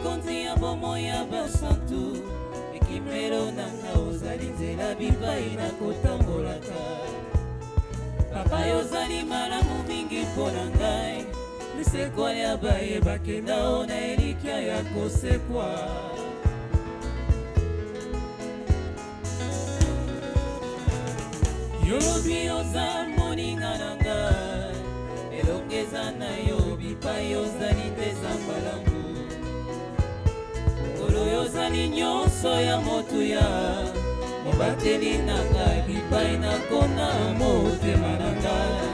likonzi ya bomo ya basantu ekimelo nanga ozali nzela bipai na kotambolaka papa yo ozali malamu mingi mpo na ngai lisekwa ya baye bakenda o na elikya ya kosekwa yolobi oza moninga na ngai elongeza na yo bipai ozali te za malamu kolo yo ozali nyonso ya motuya mobateli na ngai bipai nakona motema na ngai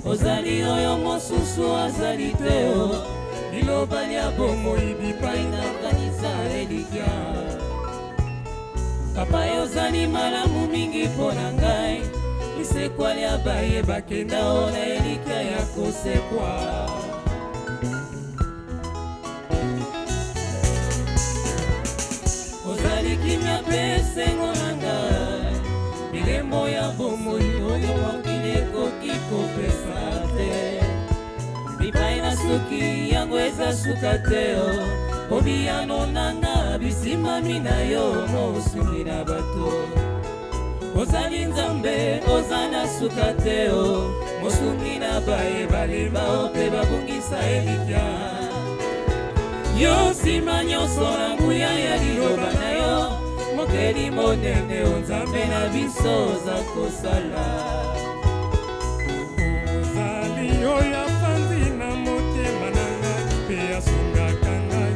ozali oyo mosusu azali te o liloba lia bomoi bipai nakanisa elikya papa yo ozali malamu mingi mpo na ngai lisekwa lia baye bakenda o na elikya ya kosekwa ozali kimia mpe esengo na ngai bilemo ya bomoi oyo mokili ekoki kopesa te bipai na suki yango eza suka te o obiyano nanga bisimami na yo mosungi na bato ozali nzambe oza na suka te o mosungi na baye balemba o mpe babungisa elikya yo nsima nyonso na nguya ya liloba na yo mokeli monene o nzambe na biso oza kosala ozali oyo afandi na motema na ngai mpe asungaka ngai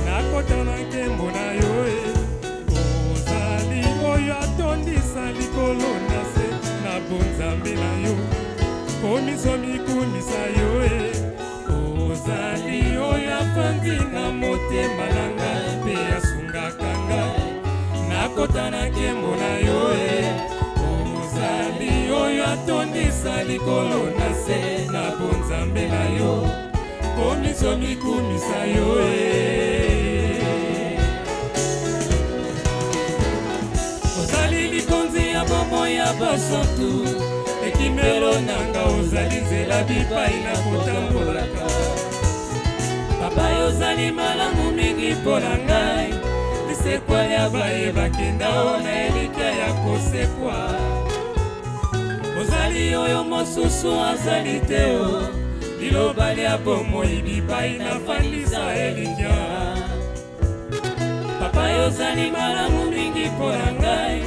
nakotana nkembo na yo ozali oyo atondisa likolo na se na bonzambe na yo komiso mikumisa yo ozali oyo afandi na motema na ngai mpe asungaka ngai nakotana nkembo na yo ozali oyo atondisa likolo na se na bonzambe na yo komiso mikumisa yo ozali likonzi ya bomo ya basantu ekimelo nanga ozali nzela bipai na kotambolaka papa yo ozali malamu mingi mpo na ngai lisekwa ya baye bakenda o na elikya ya kosekwa ozali oyo mosusu azali te o liloba lia bomoi bipai nafandisa elikya papa yo ozali malamu mingi mpo na ngai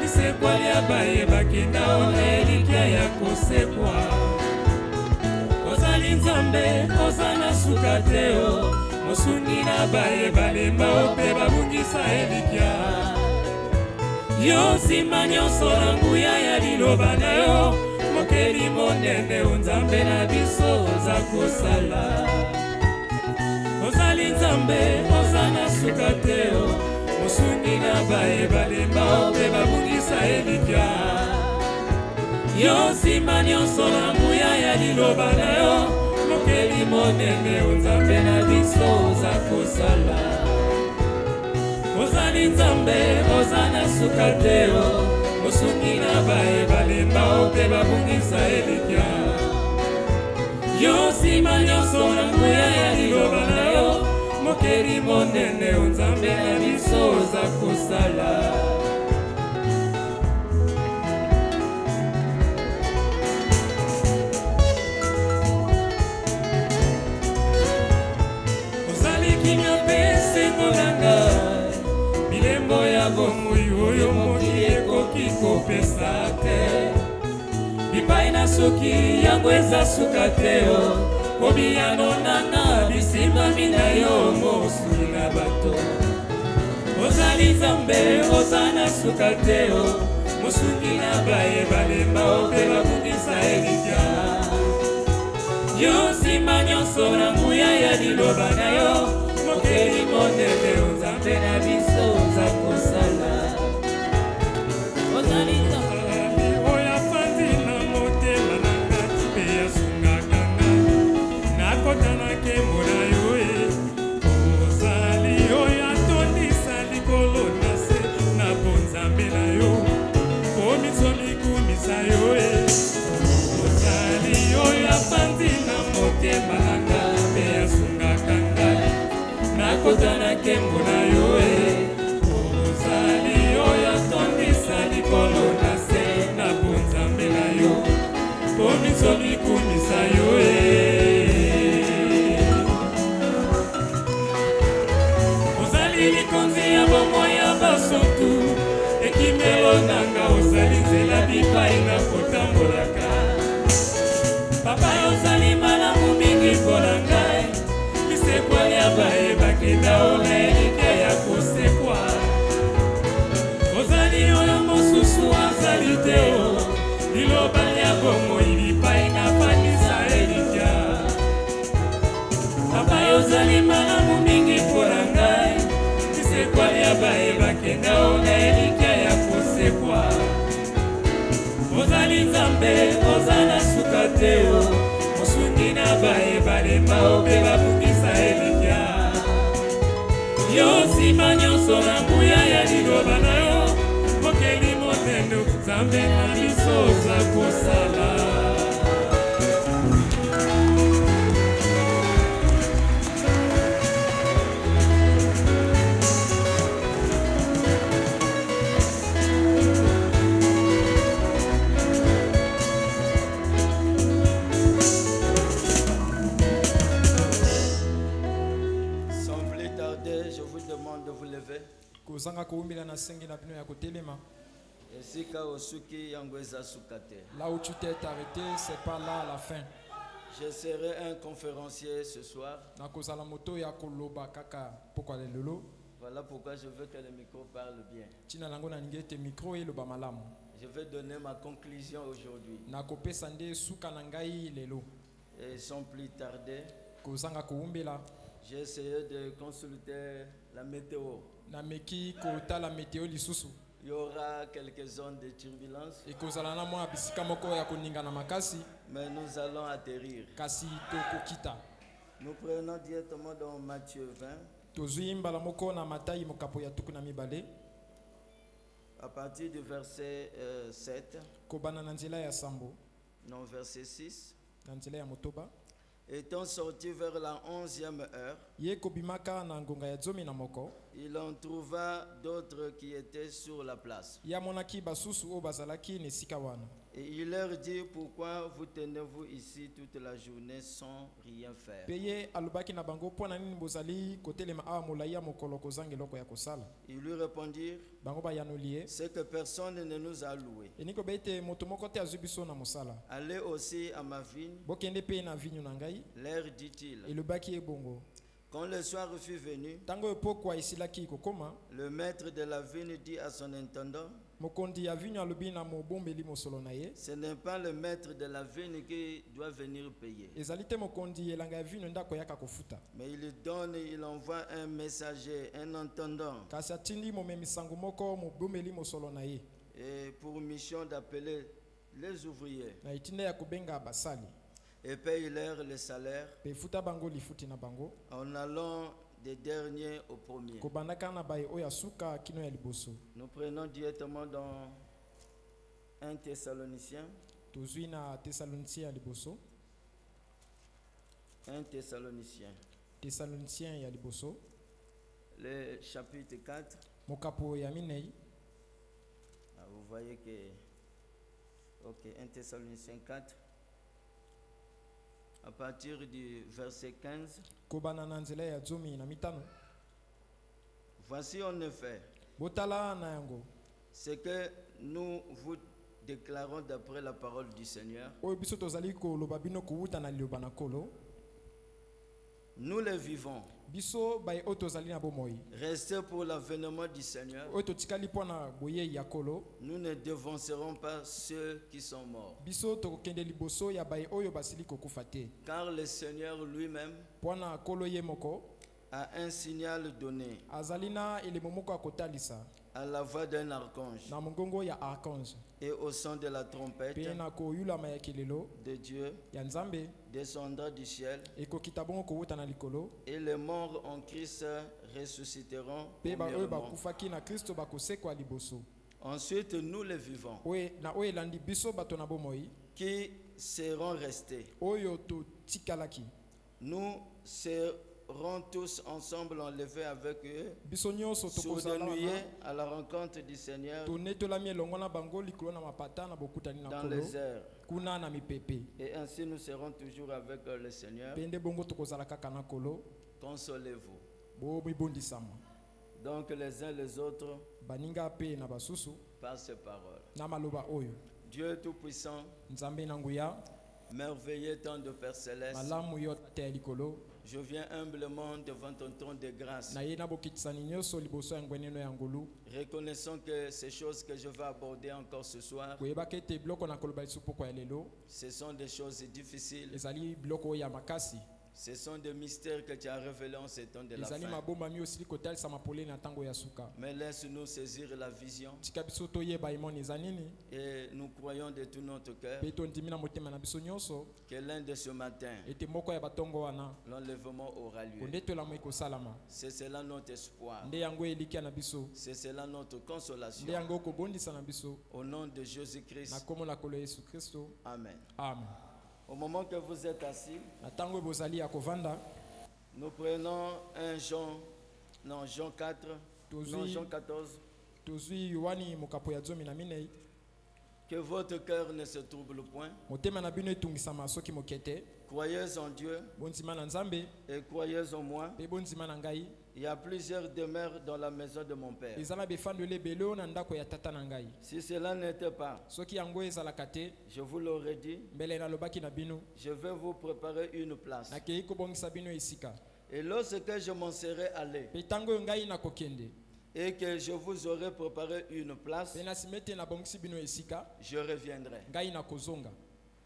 lisekwa lia baye bakenda o na elikya ya kosekwa ozali nzambe oza na suka te o mosungi na baye balemba o mpe babungisa elikya yo nsima nyonso na nguya ya liloba na yo mokeli monene o nzambe na biso oza kosala ozali nzambe oza na suka te o mosungi na baye balemba o mpe babungisa elikya yo nsima nyonso na nguya ya liloba na yo mokeli monene o nzambe na biso oza kosala ozali nzambe oza na suka te o mosungi na baye balemba o mpe babungisa elikya yo nsima nyonso na nguya ya liloba na yo mokeli monene o nzambe na biso oza kosala bomoi oyo mokili ekoki kopesa te bipai na suki yango eza suka te o kobiyano nanga bisimami na yo mosuli na bato ozali nzambe oza na suka te o mosungi na baye balemba o mpe babungisa elikya yo nsima nyonso na nguya ya liloba na yo mokeli monene o nzambe na biso oza kosala ozali nzambe oyo afandi na motema na ngai mpe asungaka ngai nakotana nkembo na yo ozali oyo atondisa likolo na se na bonzambe na yo komiso mikumisa yo ozali oyo afandi na motema na ngai mpe asungaka ngai kota na nkembo na yo ozali oyo atondisa likolo na se na bonzambe na yo po miso bikumisa yo ozali likonzi ya bomoi ya basotu ekimelo nanga ozali nzela bipai na kotambolaka papa ozali malamu mingi mpona ngai lisekwa ya bayebaki naona elike ya kosekwa ozali oyo mosusu azali te o liloba ya bomoi bipai na panisa elika papa ozali malamu mingi mpona ngai lisekwa ya bayebaki naona elike ya kosekwa ozali nzambe ozala suka te o mosungi na bayebalema ope babungisa elikya yo nsima nyonso na nguya ya liloba na yo mokeli motendo nzambe na biso oza kosala kozanga koumbela na sengi na bino ya kotelema esika osuki yango eza suka te. Là où tu t'es arrêté, c'est pas là la fin. Je serai un conférencier ce soir. Nakozala moto ya koloba kaka pokwa lelo. Voilà pourquoi je veux que le micro parle bien. Tina lango na ngete micro eloba malamu. Je vais donner ma conclusion aujourd'hui. Nakopesa nde suka na ngai lelo. Et sans plus tarder, kozanga koumbela. j'ai essayé de consulter la météo. Nameki kota la météo lisusu. Il y aura quelques zones de turbulence. Et kozala na mwa bisika moko ya koninga na makasi. Mais nous allons atterrir. Kasi tokokita. Nous prenons directement dans Matthieu 20. Tozui mbala moko na Matayi mokapo ya tuku na mibale. À partir du verset 7. Kobana na nzela ya sambo. Non, verset 6. Na nzela ya motoba. Étant sorti vers la 11e heure, Ye kobimaka na ngonga ya zomi na moko. il en trouva d'autres qui étaient sur la place. Ya monaki basusu o bazalaki ne sika wana. Et il leur dit, pourquoi vous tenez-vous ici toute la journée sans rien faire? Peye alubaki na bango pona nini bozali kotelema awa molaya mokolo kozanga eloko ya kosala. Ils lui répondirent, Bango bayanulie. c'est que personne ne nous a loués. Eniko bete moto moko te azubiso na mosala. Allez aussi à ma vigne, Bokende pe na vinyo na ngai. leur dit-il. Elubaki ebongo. Quand le soir fut venu, Tango epokwa isilaki kokoma. le maître de la vigne dit à son intendant, Mokondi ya vinyo alubi na mobombeli mosolo na ye. ce n'est pas le maître de la vigne qui doit venir payer. Ezali te mokondi elanga ya vinyo ndako yaka kofuta. Mais il envoie un messager, un intendant, Kasi atindi momemisango moko mobombeli mosolo na ye. et pour mission d'appeler les ouvriers Na itinda ya kubenga basali. et paye leur le salaire Pe futa bango lifuti na bango. en allant des derniers au premier. Kobandaka na baye oya suka kino ya liboso. Nous prenons directement dans 1 Thessaloniciens, Tozui na Thessaloniciens ya liboso. 1 Thessaloniciens, Thessaloniciens ya liboso. le chapitre 4. Mokapo ya minei. Ah, vous voyez que, ok, 1 Thessaloniciens 4, à partir du verset 15. Kobana na nzela ya zomi na mitano. Voici en effet Botala na yango. ce que nous vous déclarons d'après la parole du Seigneur. Oyo biso tozali koloba bino kowuta na liloba na kolo. Nous les vivons. Biso baye oyo tozali na bomoi. Restez pour l'avènement du Seigneur. Oyo totikali pona boye ya kolo. Nous ne dévancerons pas ceux qui sont morts. Biso tokokende liboso ya baye oyo basili kokufa te. Car le Seigneur lui-même Pona kolo ye moko. a un signal donné Azalina elemo moko akotalisa. à la voix d'un archange Na mongongo ya archange. et au son de la trompette Pe na koyulama ya kelelo. de Dieu Ya nzambe. descendra du ciel, Ekokita bongo kowuta na likolo. et les morts en Christ ressusciteront Pe ba oyo premièrement. bakufaki na Kristo bakosekwa liboso. Ensuite, nous les vivons, Oye na oyo elandi biso bato na bomoi. qui seront restés. Oyo to tikalaki. Nous serons tous ensemble enlevés avec eux biso nyonso sur des tokozala nuées wana à la rencontre du Seigneur tonetolami elongo na bango likolo na mapata na bokutani na dans kolo les airs. kuna na mipepe Et ainsi nous serons toujours avec le Seigneur. mpe nde bongo tokozala kaka na kolo Consolez-vous. bomibondisama Donc les uns les autres baninga mpe na basusu par ces paroles. na maloba oyo Dieu Tout-Puissant, nzambe na nguya merveilleux temps de Père Céleste, malamu yo tate ya likolo je viens humblement devant ton trône de grâce, na ye na bokitisani nyonso liboso ya ngweneno ya ngulu reconnaissant que ces choses que je vais aborder encore ce soir, koyebaka ete biloko na koloba lisu poko ya lelo ce sont des choses difficiles, ezali biloko oyo ya makasi ce sont des mystères que tu as révélés en ces temps de la ezali fin. mabombami osili kotalisama polele na ntango ya suka Mais laisse-nous saisir la vision tika biso toyeba imoni eza nini et nous croyons de tout notre cœur mpe tondimi na motema na biso nyonso que l'un de ce matin, ete moko ya batongo wana l'enlèvement aura lieu. kondetolamo ekosalama C'est cela notre espoir, nde yango elikia na biso c'est cela notre nde consolation. yango okobondisa na biso Au nom de na Jésus-Christ, nkombo na kolo ya yesu kristo Amen. amen Au moment que vous êtes assis, na ntango oyo bozali ya kovanda nous prenons Jean 4, non, Jean 14. tozwi yohani mokapo ya 14 Que votre cœur ne se trouble point. motema na bino etungisama soki moke te Croyez en Dieu bondima na nzambe et croyez en moi. mpe bondima na ngai Il y a plusieurs demeures dans la maison de mon Père. eza na befandelo ebele oyo na ndako ya tata na ngai Si cela n'était pas, soki yango ezalaka te je vous l'aurais dit, mbele nalobaki na bino je vais vous préparer une place. nakei kobongisa bino esika Et lorsque je m'en serai allé mpe ntango oyo ngai nakokende et que je vous aurai préparé une place, mpe nasima ete nabongisi bino esika je reviendrai. ngai nakozonga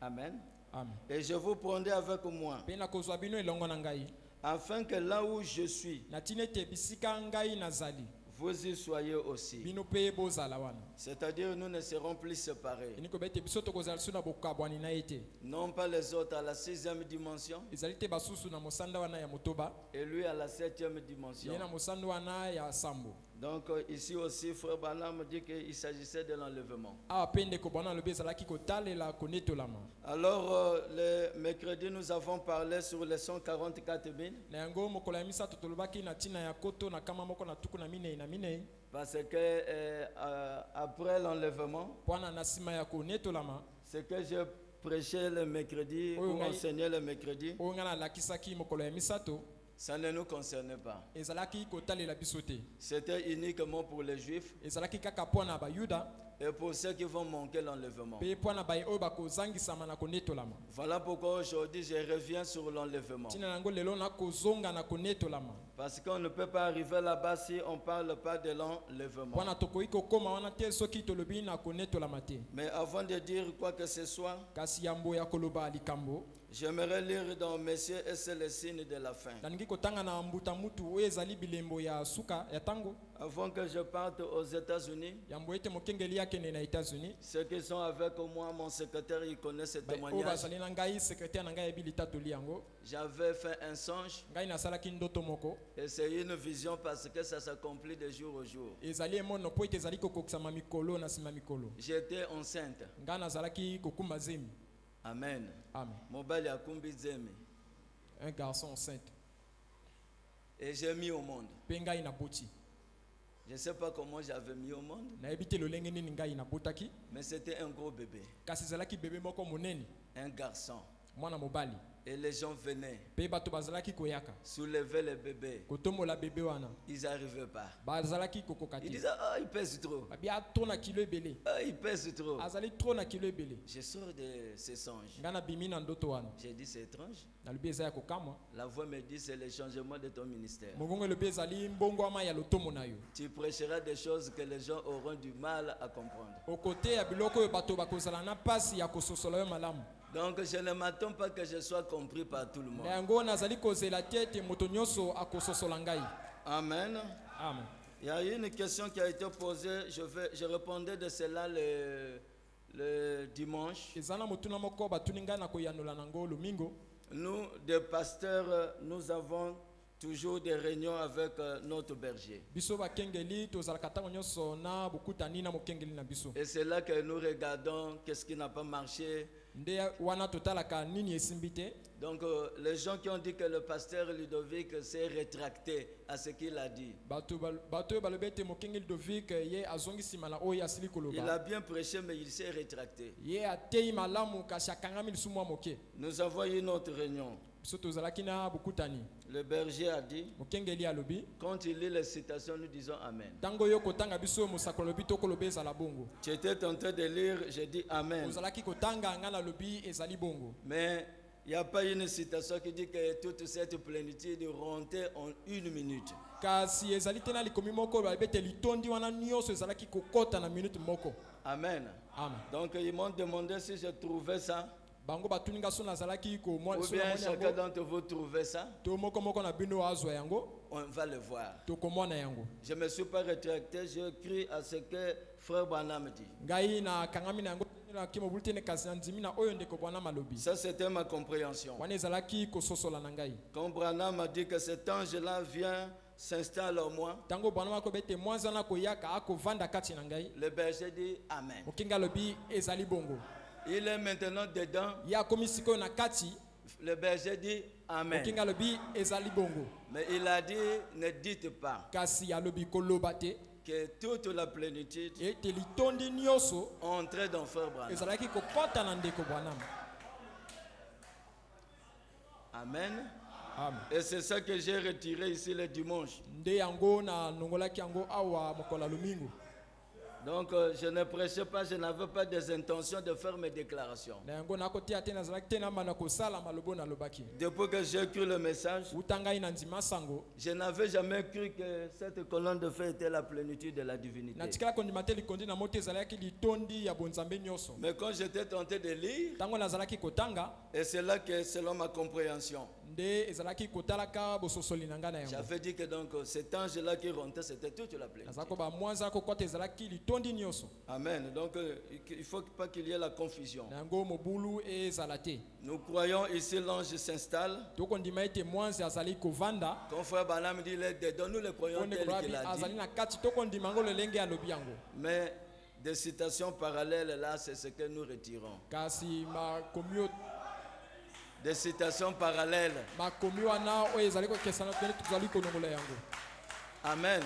Amen. amen Et je vous prendrai avec moi, mpe nakozwa bino elongo na ngai afin que là où je suis, natina ete bisika ngai nazali vous y soyez aussi. bino mpe bozala wana C'est-à-dire, nous ne serons plus séparés. eni koba ete biso tokozala lisu na bokabwani na ye te Non pas les autres à la 6e dimension ezali te basusu na mosanda wana ya motoba et lui à la 7e dimension. ye na mosanda wana ya sambo Donc ici aussi, Frère Branham dit qu'il s'agissait de l'enlèvement. awa mpe ndeko bwana alobi ezalaki kotalela konetolama Alors, le mercredi, nous avons parlé sur les 144 000 na yango mokolo ya misato tolobaki na ntina ya koto na kama moko na tuku na minei na minei parce que après l'enlèvement, mpo wana na nsima ya konetolama ce que je prêchais le mercredi Oui, ou oui. enseignais le mercredi, oyo ngai nalakisaki mokolo ya misato ça ne nous concernait pas. ezalaki kotalela biso te C'était uniquement pour les Juifs ezalaki kaka mpo na bayuda et pour ceux qui vont manquer l'enlèvement. mpe mpo na baye oyo bakozangisama na konetolama Voilà pourquoi aujourd'hui je reviens sur l'enlèvement. ntina na yango lelo nakozonga na konetolama Parce qu'on ne peut pas arriver là-bas si on ne parle pas de mpo l'enlèvement. na tokoki kokóma wana te soki tolobi na konetolama te Mais avant de dire quoi que ce soit, kasi yambo ya koloba likambo j'aimerais lire dans Messieurs et c'est le signe de la fin. nalingi kotanga na mbuta mutu oyo ezali bilembo ya suka ya ntango Avant que je parte aux États-Unis, yambo ete mokengeli akende na États-Unis ceux qui sont avec moi, mon secrétaire, il connaît ce oyo témoignage. bazali na ngai secrétaire na ngai yebi litatoli yango J'avais fait un songe ngai nasalaki ndoto moko et c'est une vision parce que ça s'accomplit de jour au jour. ezali emono mpo ete ezali kokokisama mikolo na nsima mikolo J'étais enceinte. ngai nazalaki kokumba zemi Amen. amen Mobali akumbi zemi. un garçon enceinte Et j'ai mis au monde. mpe ngai naboti Je ne sais pas comment j'avais mis au monde, nayebi te lolenge nini ngai nabotaki mais c'était un gros bébé, kasi ezalaki bebe moko monene un garçon. mwana mobali Et les gens venaient, mpe bato bazalaki koyaka soulever le bébé. kotombola bebe wana Ils n'arrivaient pas. bazalaki kokoka Ils te disaient, ah, il pèse trop. babi atro na kilo ebele Ah, il pèse trop. azali tro na kilo ebele Je sors de ces songes. ngai nabimi na ndoto wana J'ai dit, c'est étrange. nalobi eza ya kokamwa La voix me dit, c'est le changement de ton ministère. mongongo elobi ezali mbongwama ya lotomo na yo Tu prêcheras des choses que les gens auront du mal à comprendre. okote ya biloko oyo bato bakozala na mpasi ya kososola yo malamu Donc, je ne m'attends pas que je sois compris par tout le na monde. yango nazali kozela te ete moto nyonso akososola ngai Amen. amen Il y a une question qui a été posée. Je répondais de cela le dimanche. eza na motuna moko batuni ngai na koyanola nango lomingo Nous, des pasteurs, nous avons toujours des réunions avec notre berger. Biso bakengeli tozalaka ntango nyonso na bokutani na mokengeli na biso. Et c'est là que nous regardons qu'est-ce qui n'a pas marché. Nde wana totalaka nini esimbi te. Donc les gens qui ont dit que le pasteur Ludovic s'est rétracté à ce qu'il a dit. Bato balobi ete mokengeli Ludovic ye azongisima na oyo asili Il koloba. a bien prêché mais il s'est rétracté. Ye atei malamu kasi akangami lisusu mwa moke. Nous avons eu notre réunion. Biso tozalaki na bokutani. Le berger a dit, Mokengeli alobi. quand il lit les citations, nous disons Amen. Tango yo kotanga biso mosakolo lobi tokoloba ezala bongo. Tu étais tenté de lire, j'ai dit Amen. Ozalaki kotanga nga na lobi ezali bongo. Mais il n'y a pas une citation qui dit que toute cette plénitude rentait en 1 minute. Kasi ezali te na likomi moko balobi ete litondi wana nyonso ezalaki kokota na minute moko. Amen. Amen. Donc ils m'ont demandé si je trouvais ça. Bango batuninga so nazalaki ko mwa Ou so bien na chacun yango. d'entre vous trouvait ça. To moko moko na bino azwa yango. On va le voir. To komona yango. Je ne me suis pas rétracté, j'ai cru à ce que Frère Branham dit. Ngai na kangami na yango na kimo bultene kasi na ndimi na oyo ndeko bwana malobi. Ça, c'était ma compréhension. Wana ezalaki kososola na ngai. Quand Branham a dit que cet ange-là vient, s'installe en moi, Tango bwana mako bete mwanzana koyaka akovanda kati na ngai. le berger dit Amen. Mokinga lobi ezali bongo. Il est maintenant dedans. Ya komi sikoyo na kati. Le berger dit Amen. Mokinga lobi ezali bongo. Mais il a dit, ne dites pas Kasi alobi koloba te. que toute la plénitude Ete litondi nyonso entrait dans Frère Branham. ezalaki kokota na ndeko bwana. Amen. Amen. Et c'est ça que j'ai retiré ici le dimanche. Nde yango na nongolaki yango awa mokola lumingu. Donc je ne prêchais pas, je n'avais pas des intentions de faire mes déclarations. Na yango nakotia te nazalaki te na mana kosala malobo na lobaki. Depuis que j'ai cru le message, Utangai na ndima sango. je n'avais jamais cru que cette colonne de feu était la plénitude de la divinité. Na tikala kondima te likondi na moto ezalaki litondi ya bonzambe nyonso. Mais quand j'étais tenté de lire, Tango nazalaki kotanga. et c'est là que selon ma compréhension, Nde ezalaki kotalaka bososoli na nga na yango. j'avais dit que donc cet ange-là qui rentait, c'était toute la plénitude. Nazako ba mwanza kokota ezalaki litondi nyonso. Amen. Donc il ne faut pas qu'il y ait la confusion. Na yango mobulu ezala te. Nous croyons ici l'ange s'installe. Tokondima ete mwanza azali kovanda. Quand Frère Branham dit il est dedans, nous le croyons Onde tel kolobi qu'il a azali dit. na kati tokondima ngo lolenge alobi yango. Mais des citations parallèles là, c'est ce que nous retirons. Kasi makomi Des citations parallèles. makomi wana oyo ezali kokesana pene tozali konongola yango. Amen.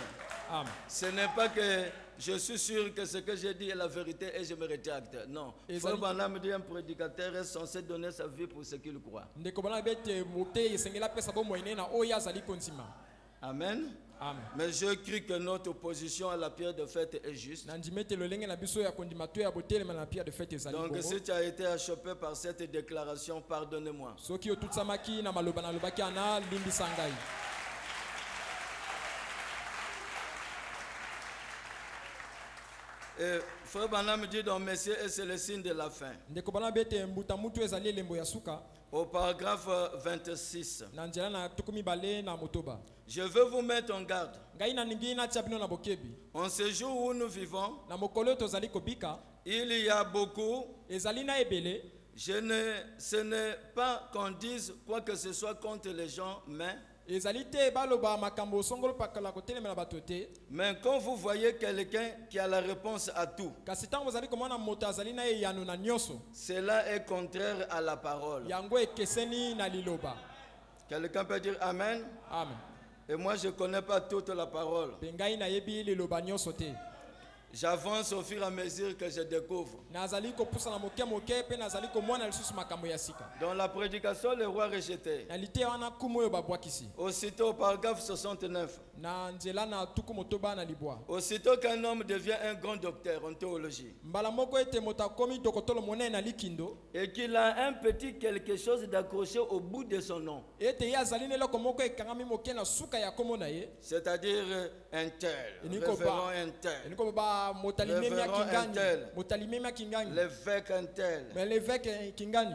Amen. Ce n'est pas que je suis sûr que ce que j'ai dit est la vérité et je me rétracte. Non. Et Frère ça- Branham dit un prédicateur est censé donner sa vie pour ce qu'il croit. Ndeko bana bete mote esengela pesa bo moine na oyo azali kondima. Amen. Amen. Mais je crie que notre position à la pierre de fête est juste. Na ndimete lolenge na biso ya kondima to ya botelema na pierre de fête ezali Donc bongo. si tu as été achoppé par cette déclaration, pardonnez-moi. Soki otutsamaki na maloba na lobaki ana limbisa ngai. Et Frère Branham dit dans Messieurs et c'est le signe de la fin. Ndeko bana bete mbuta mutu ezali elembo ya suka. Au paragraphe 26, Na nzela na tukumi bale na motoba. je veux vous mettre en garde. Ngai na ningi na tia bino na bokebi. En ce jour où nous vivons, Na mokolo tozali kobika. il y a beaucoup. Ezali na ebele. Ce n'est pas qu'on dise quoi que ce soit contre les gens, Ezali te baloba makambo songolo pakala kotelema na bato te. mais quand vous voyez quelqu'un qui a la réponse à tout, Kasi tango bazali komona moto azali na eyano na nyonso. cela est contraire à la parole. Yango ekeseni na liloba. Quelqu'un peut dire Amen. Amen. Et moi, je ne connais pas toute la parole. Pengai na yebi liloba nyonso te. J'avance au fur et à mesure que je découvre. Nazali kopusa na moke moke pe nazali komona lisusu makambo ya sika. Dans la prédication, le roi rejeté. Na lite wana kumu oyo babwakisi. Aussitôt au paragraphe 69. Na nzela na tuku motoba na libwa. Aussitôt qu'un homme devient un grand docteur en théologie Mbala moko ete moto akomi dokotolo monene na likindo. et qu'il a un petit quelque chose d'accroché au bout de son nom, Ete ye azali na eloko moko ekangami moke na suka ya komo na ye. c'est-à-dire un tel, Eniko révérend ba. un tel, Eniko ba motalimemi Révérend kingani. un-tel. Motalimemi kingani. l'évêque un tel, Mais l'évêque kingani.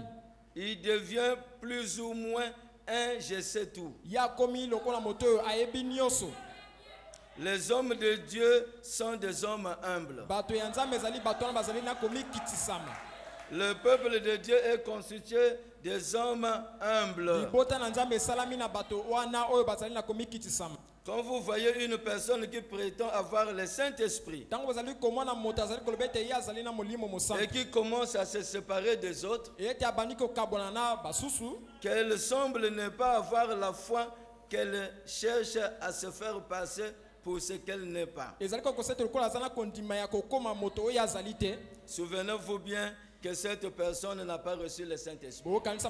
il devient plus ou moins un je sais tout. Ya komi lokola moto oyo ayebi nyonso. Les hommes de Dieu sont des hommes humbles. Bato ya nzambe ezali bato wana bazali na komi kitisama. Le peuple de Dieu est constitué des hommes humbles. libota na nzambe esalami na bato wana oyo bazali na komikitisama. Quand vous voyez une personne qui prétend avoir le Saint-Esprit Ntango bazali komona moto azali koloba ete ye azali na molimo et mosantu qui commence à se séparer des autres, ete abandi kokabwana na basusu qu'elle semble ne pas avoir la foi, qu'elle cherche à se faire passer pour ce qu'elle n'est pas. ezali kokosete lokola aza na kondima ya kokoma moto oyo azali te. Souvenez-vous bien que cette personne n'a pas reçu le Saint-Esprit. bokanisa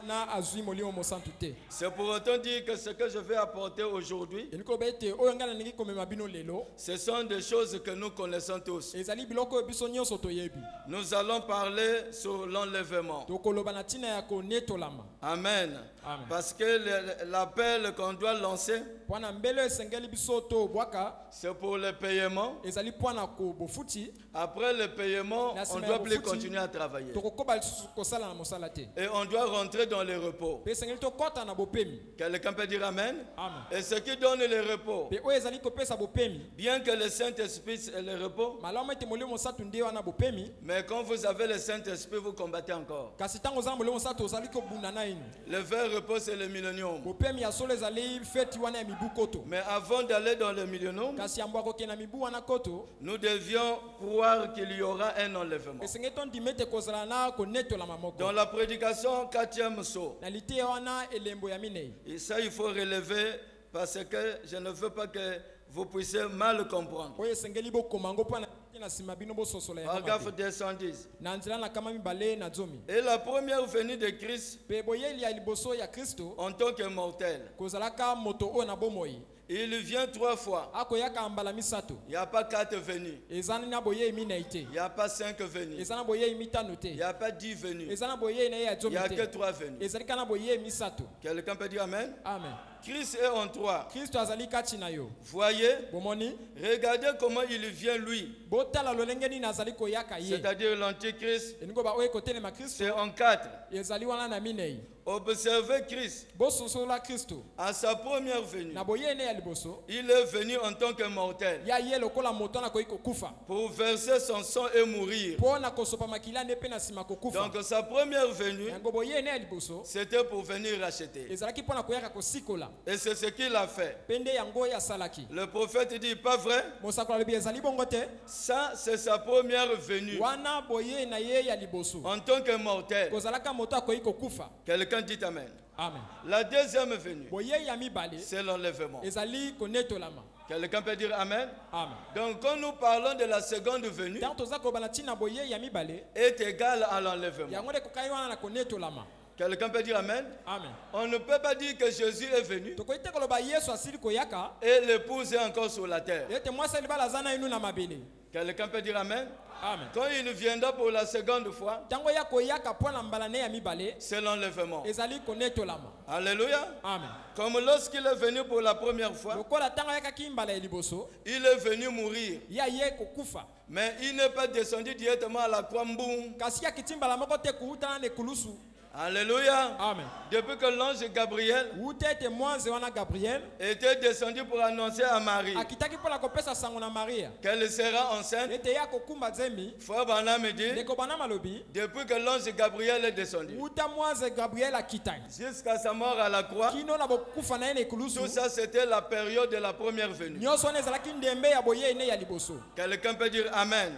na azwi molimo mosantu te. C'est pour autant dire que ce que je vais apporter aujourd'hui, elingi koloba ete oyo ngai nalingi komema bino lelo ce sont des choses que nous connaissons tous. ezali biloko oyo biso nyonso toyebi. Nous allons parler sur l'enlèvement. tokoloba na ntina ya konetolama. Amen. Amen. Parce que l'appel qu'on doit lancer, mpona mbele esengeli biso tobwaka c'est pour le paiement. ezali mpona bofuti. Après le paiement, on ne doit plus continuer à travailler. tokokoba lisusu kosala na mosala te. Et on doit rentrer dans le repos. mpe esengeli tokɔta na bopemi. Quelqu'un peut dire Amen. Amen. Et ce qui donne le repos, mpe oyo ezali kopesa bopemi. bien que le Saint-Esprit est le repos, malamu ete molimo mosantu nde wana bopemi. mais quand vous avez le Saint-Esprit, vous combattez encore. kasi ntango oza na molimo mosantu ozali kobunda na inu. Le vrai repos, c'est le millénium. bopemi ya solo ezali feti wana ya mibu koto. Mais avant d'aller dans le millénium, kasi yambo akokende na mibu wana koto. nous devions croire qu'il y aura un enlèvement. esengeli tondima ete kozala na konetolama moko. Dans la prédication 4e saut, na lite wana elembo ya minei. et ça il faut relever parce que je ne veux pas que vous puissiez mal comprendre. oyo esengeli bokoma ngo mpo na nsima bino bososola yango Paragraphe mabe. 210. na nzela na kama mibale na zomi. Et la première venue de Christ mpe boyeli ya liboso ya kristo en tant que mortel, kozalaka moto oyo na bomoi il vient 3 fois. akoyaka mbala misato. Il n'y a pas 4 venues. eza na boyei minei te. Il n'y a pas 5 venues. eza na boyei mitano Il te. n'y a pas 10 venues. eza na boyei na ye ya Il zomi n'y a que te. 3 venues. ezali kaka na boyei misato. Quelqu'un peut dire Amen. amen. Christ est en 3. kristo azali kati na yo. Voyez, bomoni regardez comment il vient lui. botala lolenge nini azali koyaka ye. C'est-à-dire l'antichrist, elingi koba oyo ekotelema kristo c'est en 4. ezali wana na minei. Observez Christ. bososola kristo À sa première venue, na boyei ne ya liboso. il est venu en tant que mortel ya ye lokola moto wana akoki kokufa. pour verser son sang et mourir. mpo na kosopa makila nde mpe na nsima kokufa. Donc sa première venue, yango boyei ne ya liboso c'était pour venir racheter. ezalaki mpo na koyaka kosikola. Et c'est ce qu'il a fait. mpe nde yango oyo asalaki. Le prophète dit, pas vrai? mosakoli alobi ezali bongo te. Ça, c'est sa première venue wana boyei na ye ya liboso en tant que mortel. kozalaka moto akoki kokufa. Quelqu'un dit Amen. amen. La deuxième venue, boyei ya mibale c'est l'enlèvement. ezali konetolama. Quelqu'un peut dire Amen. amen. Donc quand nous parlons de la seconde venue, ntango toza koloba na ntina boyei ya mibale est égal à l'enlèvement. yango nde kokai wana na konetolama. Quelqu'un peut dire Amen. amen. On ne peut pas dire que Jésus est venu tokoki te koloba yesu asili koyaka et l'épouse est encore sur la terre. ete mwasi libala aza na inu na mabele. Quelqu'un peut dire Amen. amen. Quand il viendra pour la seconde fois, ntango ya koyaka mpo na mbala ne ya mibale c'est l'enlèvement. ezali konetolama. Alléluia. amen. Comme lorsqu'il est venu pour la première fois, lokola ntango ayakaki mbala ya liboso il est venu mourir. ya ye kokufa. Mais il n'est pas descendu directement à la croix. Mboum. kasi yakiti mbala moko te kuutana na ekulusu. Alléluia. amen. Depuis que l'ange Gabriel ute ete mwanze wana gabriel était descendu pour annoncer à Marie akitaki mpo na kopesa sango na maria qu'elle sera enceinte, ete ye akokumba nzembi. Frère Branham dit, ndeko bana malobi depuis que l'ange Gabriel est descendu, uta mwanze gabriel akita jusqu'à sa mort à la croix, kino na bokufa na ye na ekulusu. tout ça c'était la période de la première venue. nyonso wana ezalaki ndembe ya boyei ne ya liboso. Quelqu'un peut dire Amen.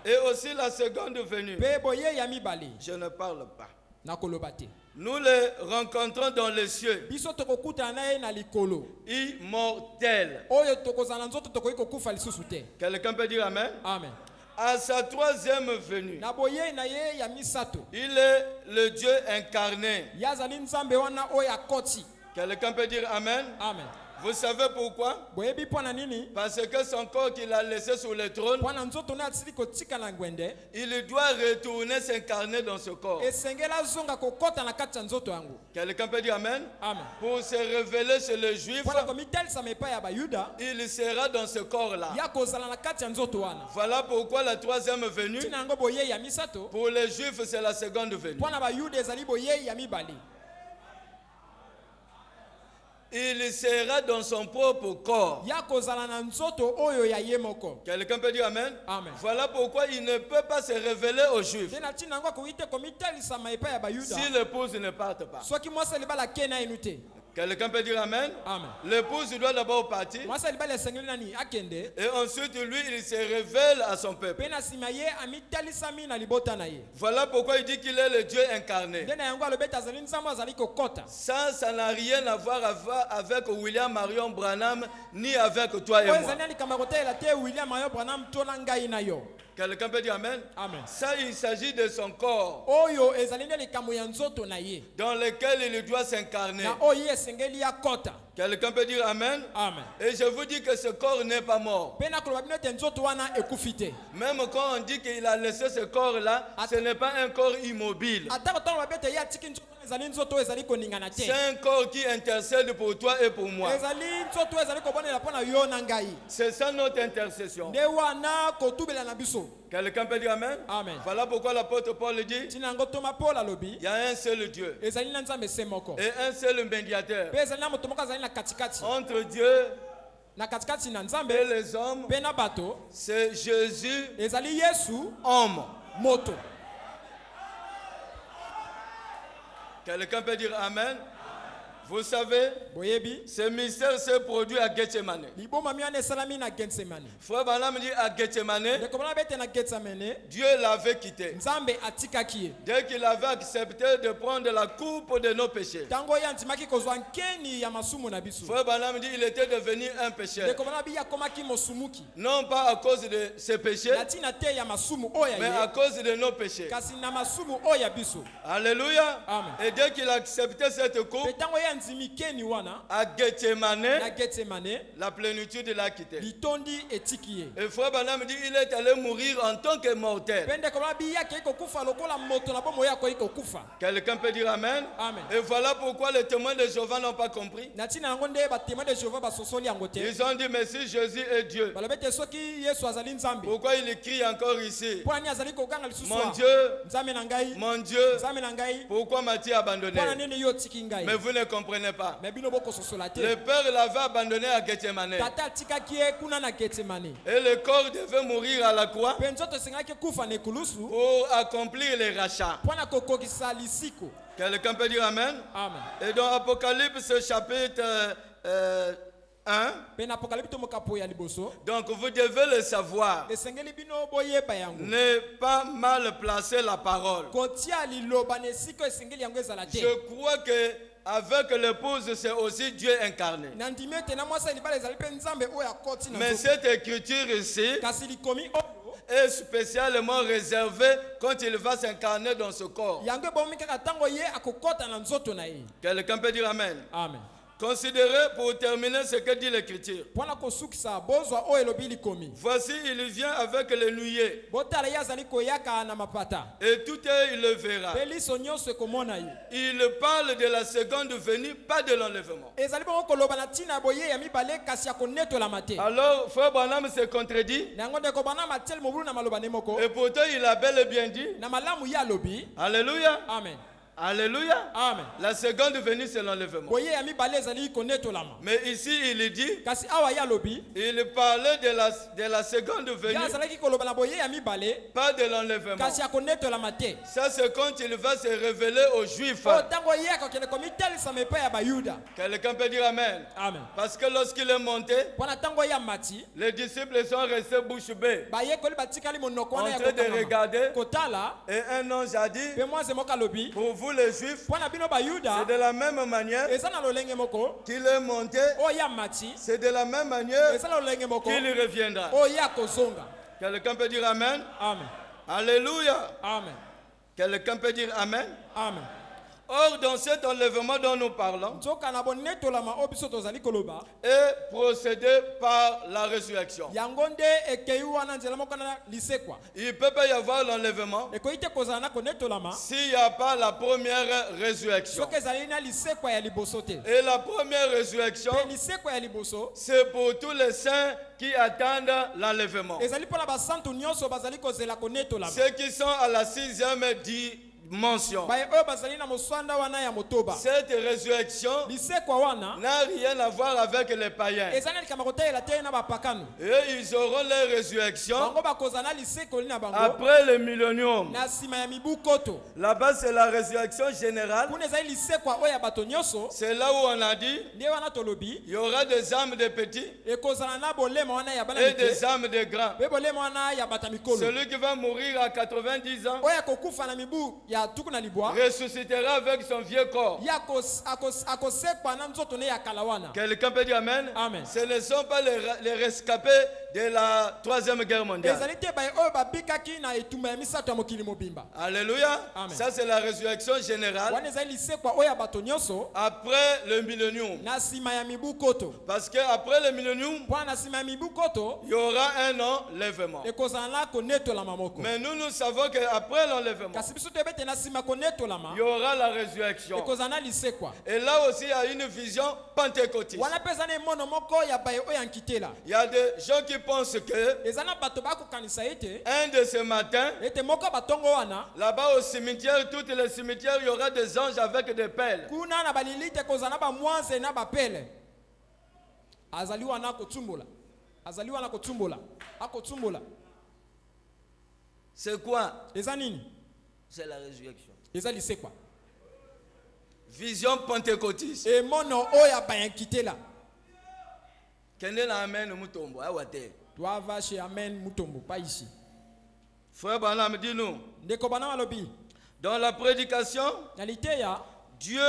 Et aussi la seconde venue, mpe boyei ya mibale je ne parle pas. na koloba te. Nous les rencontrons dans les cieux, biso tokokutana na ye na likolo immortels. oyo tokozala na nzoto tokoki kokufa lisusu te. Quelqu'un peut dire Amen. amen. À sa troisième venue, na boyei na ye ya misato il est le Dieu incarné. ye azali nzambe wana oyo akoti. Quelqu'un peut dire Amen. amen. Vous savez pourquoi? boyebi mpo na nini. Parce que son corps qu'il a laissé sur le trône, mpo na nzoto ne asili kotika na ngwende il doit retourner s'incarner dans ce corps. esengeli azonga kokɔta na kati ya nzoto yango. Quelqu'un peut dire Amen. amen. Pour se révéler chez les Juifs, mpo na komitelisama epai ya bayuda il sera dans ce corps-là. ya kozala na kati ya nzoto wana. Voilà pourquoi la troisième venue, ntina yango boyei ya misato pour les Juifs, c'est la seconde venue. mpo na bayuda ezali boyei ya mibale. il sera dans son propre corps. ya kozala na nzoto oyo ya ye moko. Quelqu'un peut dire Amen? Amen. Voilà pourquoi il ne peut pas se révéler aux Juifs Nde na ntina yango akoki te komitalisama epai ya bayuda si l'épouse ne parte pas. soki mwasi libala ake na enu te. Quelqu'un peut dire Amen? Amen. L'épouse doit d'abord partir mwasi libala esengeli nani akende et ensuite lui il se révèle à son peuple. mpe na nsima ye amitalisami na libota na ye. Voilà pourquoi il dit qu'il est le Dieu incarné. nde na yango alobi ete azali nzambe azali kokota. Ça n'a rien à voir avec William Marion Branham ni avec toi et oyo moi. ezali na likambo ya kotelela te William Marion Branham to na ngai na yo. Quelqu'un peut dire Amen? Amen. Ça, il s'agit de son corps oyo ezali nde likambo ya nzoto na ye dans lequel il doit s'incarner. na oyo ye esengeli akota. Quelqu'un peut dire Amen? Amen. Et je vous dis que ce corps n'est pas mort. mpe nakoloba bino ete nzoto wana ekufi te. Même quand on dit qu'il a laissé ce corps-là, ce n'est pas un corps immobile. ata kotango babi ete ye atiki nzoto wana ezali nzoto oyo ezali koningana te. C'est un corps qui intercède pour toi et pour moi. ezali nzoto oyo ezali kobonela mpo na yo na ngai. C'est ça notre intercession. nde wana kotubela na biso. Quelqu'un peut dire Amen? Amen. Voilà pourquoi l'apôtre Paul dit, ntina yango toma paul alobi il y a un seul Dieu ezali na nzambe se moko et un seul médiateur mpe ezali na moto moko azali na katikati entre Dieu na katikati na et nzambe les hommes. mpe na bato. C'est Jésus, ezali yesu homme. moto. Quelqu'un peut dire Amen? Vous savez, boyebi ce mystère s'est produit à Gethsemane. liboma mi wana esalami na getsemane. Frère Branham dit à Gethsemane, ndeko bana bete na getsemane Dieu l'avait quitté. nzambe atikaki ye. Dès qu'il avait accepté de prendre la coupe de nos péchés. ntango ye andimaki kozwa nkeni ya masumu na biso. Frère Branham dit il était devenu un pécheur. ndeko bana bi ye akomaki mosumuki Non pas à cause de ses péchés, na ntina te ya masumu oyo mais ya à ye cause de nos péchés. kasi na masumu oyo ya biso. Alléluia. Amen. Et dès qu'il a accepté cette mpe coupe, ntango ye andimi keni wana à Gethsemane, na getsemane la plénitude l'a quitté. litondi etiki ye. Et Frère Branham dit il est allé mourir en tant que mortel. mpe ndeko bana bi ye akei kokufa lokola moto na bomo ye akoki kokufa. Quelqu'un peut dire Amen? Amen. Et voilà pourquoi les témoins de Jéhovah n'ont pas compris. na ntina yango nde batémoin de jehova basosoli yango te. Ils ont dit mais si Jésus est Dieu, balobi ete soki yesu azali nzambe pourquoi il crie encore ici? mpo nani azali koganga lisusu Mon awa? Dieu, nzambe na ngai mon Dieu, nzambe na ngai pourquoi m'as-tu abandonné? mpo na nini yo otiki ngai. Mais vous ne comprenez pas. me bino bokososola te. Le Père l'avait abandonné à Gethsemane. tata atikaki ye kuna na getsemane Et le corps devait mourir à la croix mpe nzoto esengaki kufa na ekulusu pour accomplir les rachats. mpo na kokokisa lisiko. Quelqu'un peut dire Amen? Amen. Et dans Apocalypse chapitre 1, mpe na apokalipte to mokapo ya liboso donc vous devez le savoir, esengeli bino boyeba yango. ne pas mal placer la parole. kotia liloba na esika esengeli yango ezala te. Je crois que avec l'épouse, c'est aussi Dieu incarné. na ndimi ete na mwasi ya libala ezali mpe nzambe oyo akoti na Mais nzoto. cette écriture ici kasi likomi oyo est spécialement réservée quand il va s'incarner dans ce corps. yango ebomi kaka ntango ye akokota na nzoto na ye. Quelqu'un peut dire Amen. Amen. Considérez pour terminer ce que dit l'écriture. mpo na kosukisa bozwa oyo elobi likomi. Voici, il vient avec les nuées botala ye azali koyaka na mapata et tout il le verra. mpe liso nyonso ekomona ye. Il parle de la seconde venue, pas de l'enlèvement. ezali bongo koloba na ntina ya boye ya mibale kasi ya konetolama te. Alors, Frère Branham se contredit na yango ndeko bana matiele mobulu na maloba ne moko et pourtant il a bel et bien dit, na malamu ye alobi. Alléluia, Amen. Alléluia. Amen. La seconde venue, c'est l'enlèvement. boye ya mibale ezali konetolama. Mais ici, il dit, kasi awa ye alobi il parlait de la seconde ye venue, azalaki koloba na boye ya mibale pas de l'enlèvement. kasi ya konetolama te. Ça, c'est quand il va se révéler aux Juifs. oyo ntango ye akokende komitelisama epai ya bayuda. Quelqu'un peut dire Amen. Amen. Parce que lorsqu'il est monté, mpo na ntango ye amati les disciples sont restés bouche bée, bayekoli batikali monoko en wana ya train de kokamama. regarder. kotala Et un ange a dit, mpe mwasi moko alobi pour vous les Juifs, mpo na bino bayuda c'est de la même manière eza na lolenge moko qu'il est monté, oyo amati c'est de la même manière eza na lolenge moko qu'il reviendra. oyo akozonga. Quelqu'un peut dire Amen. Amen. Alléluia. Amen. Quelqu'un peut dire Amen. Amen. Or, dans cet enlèvement dont nous parlons, nzoka na bonetolama oyo biso tozali koloba est procédé par la résurrection. yango nde ekei wana nzela moko na lisekwa. Il ne peut pas y avoir l'enlèvement ekoki te kozala na konetolama s'il n'y a pas la première résurrection. soki ezali na lisekwa ya liboso te. Et la première résurrection, mpe lisekwa ya liboso c'est pour tous les saints qui attendent l'enlèvement. ezali mpo na basantu nyonso bazali kozela konetolama. Ceux qui sont à la 6e mention. baye oyo bazali na mosanda wana ya motoba Cette résurrection lisekwa wana n'a rien à voir avec les païens. ezali na likambo koteyela te na bapakano Et ils auront leur résurrection bango bakozala na lisekoli na bango après le millénium. na nsima ya mibu koto Là-bas, c'est la résurrection générale. kuna ezali lisekwa oyo ya bato nyonso C'est là où on a dit nde wana tolobi il y aura des âmes de petits ekozala na bolema wana ya bana et mike des âmes de grands. mpe bolema wana ya bata mikolo Celui qui va mourir à 90 ans oyo akokufa na mibu ya tuku na libwa ressuscitera avec son vieux corps. ye akosekwa na nzoto ne ya kala wana Quelqu'un peut dire Amen. Amen. Ce ne sont pas les rescapés de la troisième guerre mondiale. ezali te baye oyo babikaki na etumba ya misato ya mokili mobimba Alléluia. Amen. Ça, c'est la résurrection générale wana ezali lisekwa oyo ya bato nyonso après le millénium. na nsima ya mibu koto Parce qu'après le millénium, mpo na nsima ya mibu koto il y aura un enlèvement. ekozala na konetolama moko Mais nous savons qu'après l'enlèvement, kasi biso toyebi ete na nsima konetolama il y aura la résurrection. ekozala na lisekwa Et là aussi, il y a une vision pentecôtiste. wana mpe eza na emono moko ya baye oyo ya nkitela Il y a des gens qui pensent que eza na bato bakokanisa ete un de ce matin, ete moko batongo wana là-bas au cimetière, tous les cimetières, il y aura des anges avec des pelles. kuna na balilite ekozala na bamwanze na bapele azali wana akotsumbola azali wana akotsumbola akotsumbola C'est quoi? eza nini C'est la résurrection. eza lisekwa Vision pentecôtiste. emono oyo ya bayankitela Kende na amen mutombo awate. twava chez amen mutombo pa ici Frère Branham dit nous, ndeko bana balobi dans la prédication, na liteya Dieu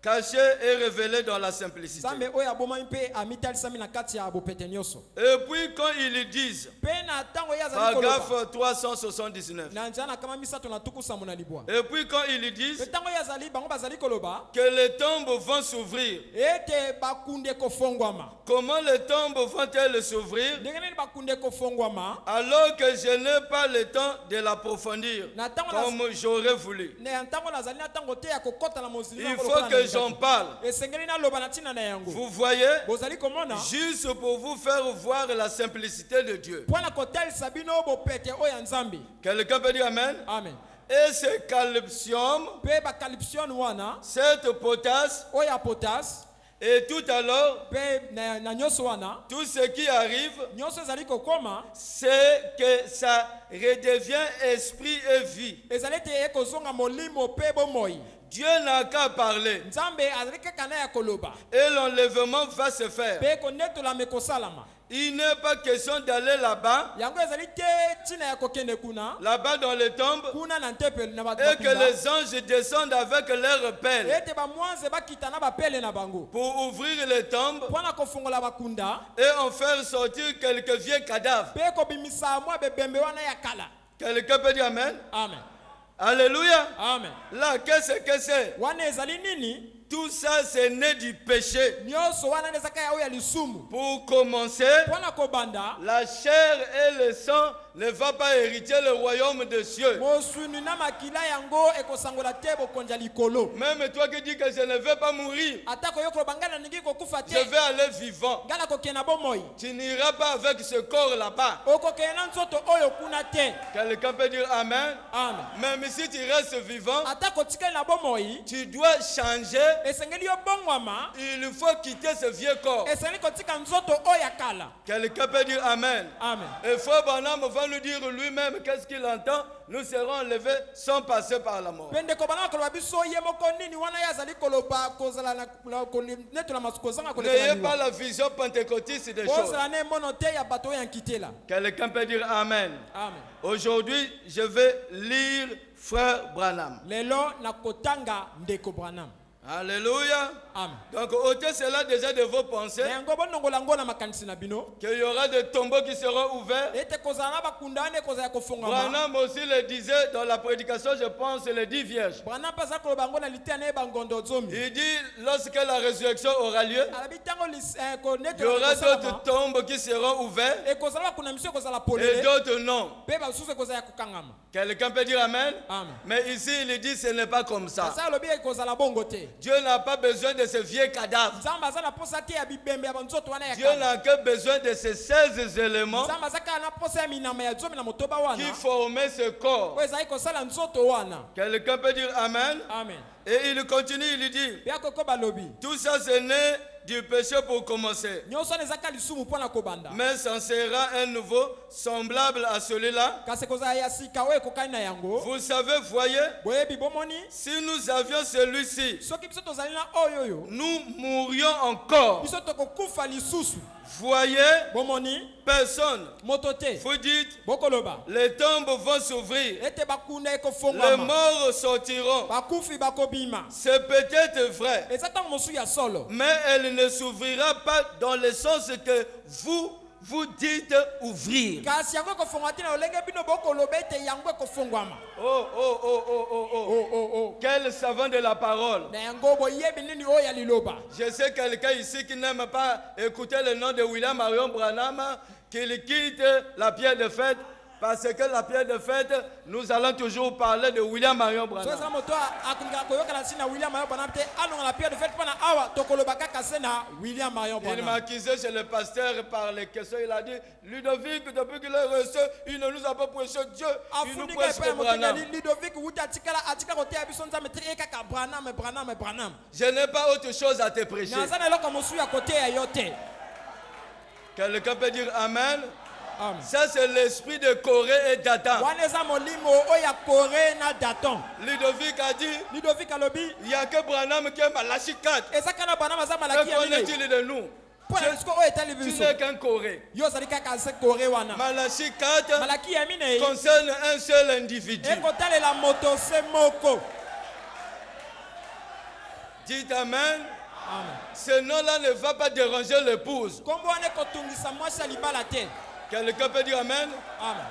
caché et révélé dans la simplicité. nzambe oyo abomami mpe amitalisami na kati ya bopete nyonso Et puis quand ils disent, mpe na ntango ye azali koloba paragraphe 379, na nzela na kama misato na tuku sambo na libwa et puis quand ils mpe disent ntango ye azali bango bazali koloba que les tombes vont s'ouvrir, ete bakunde kofongwama comment les tombes vont-elles s'ouvrir ndenge nini bakunde kofongwama alors que je n'ai pas le temps de l'approfondir na ntango comme j'aurais voulu? na ntango nazali na ntango te ya kokɔta na mozili Il faut que j'en parle. esengeli naloba na ntina na yango Vous voyez, bozali komona juste pour vous faire voir la simplicité de Dieu. mpo na kotalisa bino bopete oyo ya nzambe Quelqu'un peut dire Amen? amen Et ce calcium, mpe bakalipsione wana cette potasse, oyo ya potas et tout alors, mpe na nyonso wana tout ce qui arrive, nyonso ezali kokoma c'est que ça redevient esprit et vie. ezali ete ekozonga molimo mpe bomoi Dieu n'a qu'à parler nzambe azali kaka na ya koloba et l'enlèvement va se faire. mpe konetolama ekosalama Il n'est pas question d'aller là-bas, yango ezali te ntina ya kokende kuna là-bas dans les tombes, kuna na ntepele na et que bapinda les anges descendent avec leurs pelles ete bamwanze bakita na bapele na bango pour ouvrir les tombes mpo na kofungola bakunda et en faire sortir quelques vieux cadavres. mpe kobimisa mwa bebembe wana ya kala Quelqu'un peut dire Amen? amen Alléluia. amen Là, qu'est-ce que c'est? wana ezali nini Tout ça, c'est né du péché. nyonso wana nde ezaka ya oyo ya lisumu Pour commencer, mpo na kobanda la chair et le sang ne va pas hériter le royaume des cieux. mosuni na makila yango ekosangola te bokonzi ya likolo Même toi qui dis que je ne vais pas mourir, atako yo koloba ngai nalingi kokufa te je vais aller vivant. ngai nakokende na bomoi Tu n'iras pas avec ce corps là-bas. okokende na nzoto oyo kuna te Quelqu'un peut dire Amen. amen Même si tu restes vivant, atako otikali na bomoi tu dois changer. esengeli yo bongwama Il faut quitter ce vieux corps. esengeli kotika nzoto oyo ya kala Quelqu'un peut dire Amen. amen Et Frère Branham va nous dire lui-même qu'est-ce qu'il entend. Nous serons enlevés sans passer par la mort. mpe ndeko bana koloba biso ye moko nini wana ye azali koloba kozala netola masuku kozanga N'ayez pas kolekala la vision pentecôtiste des choses. kozala na emono te ya bato oyo ya nkitela Quelqu'un peut dire Amen. amen Aujourd'hui, je vais lire Frère Branham. lelo nakotanga ndeko branham Alléluia. amen Donc, ôtez cela déjà de vos pensées, na yango bonongola yango na makanisi na bino qu'il y aura des tombeaux qui seront ouverts. ete kozala na bakunda wana ekozala ya kofongama Branham aussi le disait dans la prédication, je pense, les 10 vierges. branham mpe aza koloba yango na liteya na ye bangondo zomi Il dit, lorsque la résurrection aura lieu, alabi ntango il y konetola aura d'autres ekosalama tombes qui seront ouvertes ekozala bakunda miso ekozala et polele d'autres non. mpe basusu ekozala ya kokangama Quelqu'un peut dire Amen. amen Mais ici, il dit, ce n'est pas comme ça. asa alobi ekozala bongo te Dieu n'a pas besoin de ces vieux cadavres. nzambe aza na posa te ya bibembe ya banzoto wana ya Dieu kala. n'a que besoin de ces 16 éléments nzambe aza kaka na posa ya minama ya zomi na motoba wana qui formaient ce corps. oyo ezali kosala nzoto wana. Quelqu'un peut dire Amen. Amen. Et il continue, il dit, mpe koko balobi tout ça c'est né du péché pour commencer. nyonso wana ezaka lisumu mpo na kobanda Mais ça sera un nouveau semblable à celui-là. kasi ekozala ya sika oyo ekokani na yango. Vous savez, voyez, boyebi bomoni si nous avions celui-ci, soki biso tozali na oyo oyo nous mourrions encore. biso tokokufa lisusu. Voyez, bomoni personne. moto te Vous dites, bokoloba les tombes vont s'ouvrir. ete bakunda Les ekofongwama morts sortiront. bakufi bakobima. C'est peut-être vrai, eza ntango mosusu ya solo mais elle ne s'ouvrira pas dans le sens que vous dites ouvrir. kasi yango ekofongwa te na lolenge bino bokoloba ete yango ekofongwama. Oh. Quel savant de la parole. na yango boyebi nini oyo ya liloba. Je sais quelqu'un ici qui n'aime pas écouter le nom de William Marion Branham, qu'il quitte la pierre de fête, parce que la pierre de fête, nous allons toujours parler de William Marion so Branham. ezala moto akondika koyokana nsi na William Marion Branham te alonga na pierre de fête mpona awa tokoloba kaka se na William Marion Il m'a Branham. accusé chez le pasteur par les questions. Il a dit, Ludovic, depuis qu'il est reçu, il ne nous a pas prêché Dieu, il nous afundika prêche epai que ya motengeli Branham. Ludovic wuti atika koteya biso nzambe te kaka Branham. Je n'ai pas autre chose à te prêcher. naza na eloko mosusu ya koteya yo te. Quelqu'un peut dire Amen. Amen. Ça, c'est l'esprit de Corée et Datan. wana eza molimo oyo ya Kore na Daton. Ludovic a dit, Ludovic alobi il n'y a que Branham qui est Malachi 4. eza kana Branham aza Que malaki ya minei connaît-il de nous? mpo na bisiko oyo etali Tu biso n'es qu'un Corée. yo ozali kaka se Kore wana. Malachi 4 malaki ya minei concerne un seul individu. ekotalela moto se moko. Dites Amen. Amen. Ce nom-là ne va pas déranger l'épouse. kombo wana ekotungisa mwasi ya libala te. Quelqu'un peut dire Amen. Amen.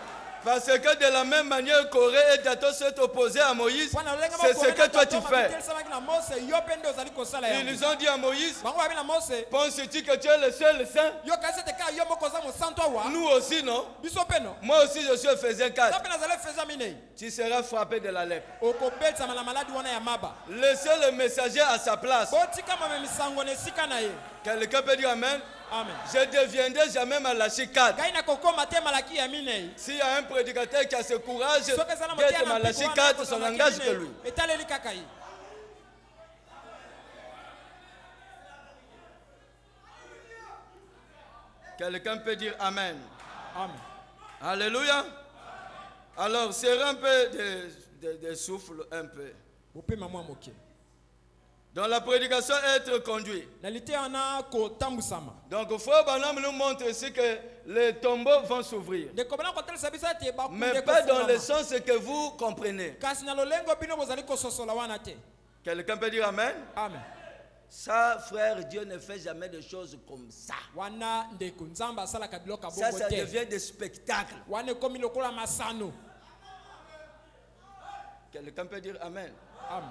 Parce que de la même manière, Corée et Datan s'est opposés à Moïse. Mpo na lolenge C'est moko ce que toi tu fais. bakotelisamaki na Mose yo mpe nde ozali kosala yango. Ils ont dit à Moïse, bango babi na Mose penses-tu que tu es le seul saint? yo kasi ete kaka yo moko oza mosantu awa Nous aussi, non? biso mpe no Moi aussi, je suis Ephésiens 4. nga mpe nazali efeza minei Tu seras frappé de la lèpre. okobetisama na maladi wana ya maba. Laissez le messager à sa place. botika mamemisango na esika na ye. Quelqu'un peut dire Amen. Amen. Je ne deviendrai jamais Malachi 4. ngai nakokoma te malaki ya minei. S'il y a un prédicateur qui a ce courage soki eza na moteya d'être na Malachi mpiko 4, wana ça akozala n'engage malaki que ya lui. minei. etaleli kaka ye. Quelqu'un peut dire Amen. Amen. Alléluia. Alors, serrez un peu de souffle, un peu. bopema mwa moke. Dans la prédication, être conduit. na liteya wana kotambwisama. Donc, Frère Branham nous montre ici que les tombeaux vont s'ouvrir. ndeko bana kotalisa biso ete Mais pas dans le sens que vous comprenez. kasi na lolengo bino bozali kososola wana te. Quelqu'un peut dire Amen. Amen. Ça, frère, Dieu ne fait jamais de choses comme ça. wana ndeko nzambe asalaka biloko Ça, bongo ça te. devient des spectacles. wana ekomi lokola masano. Quelqu'un peut dire Amen. Amen.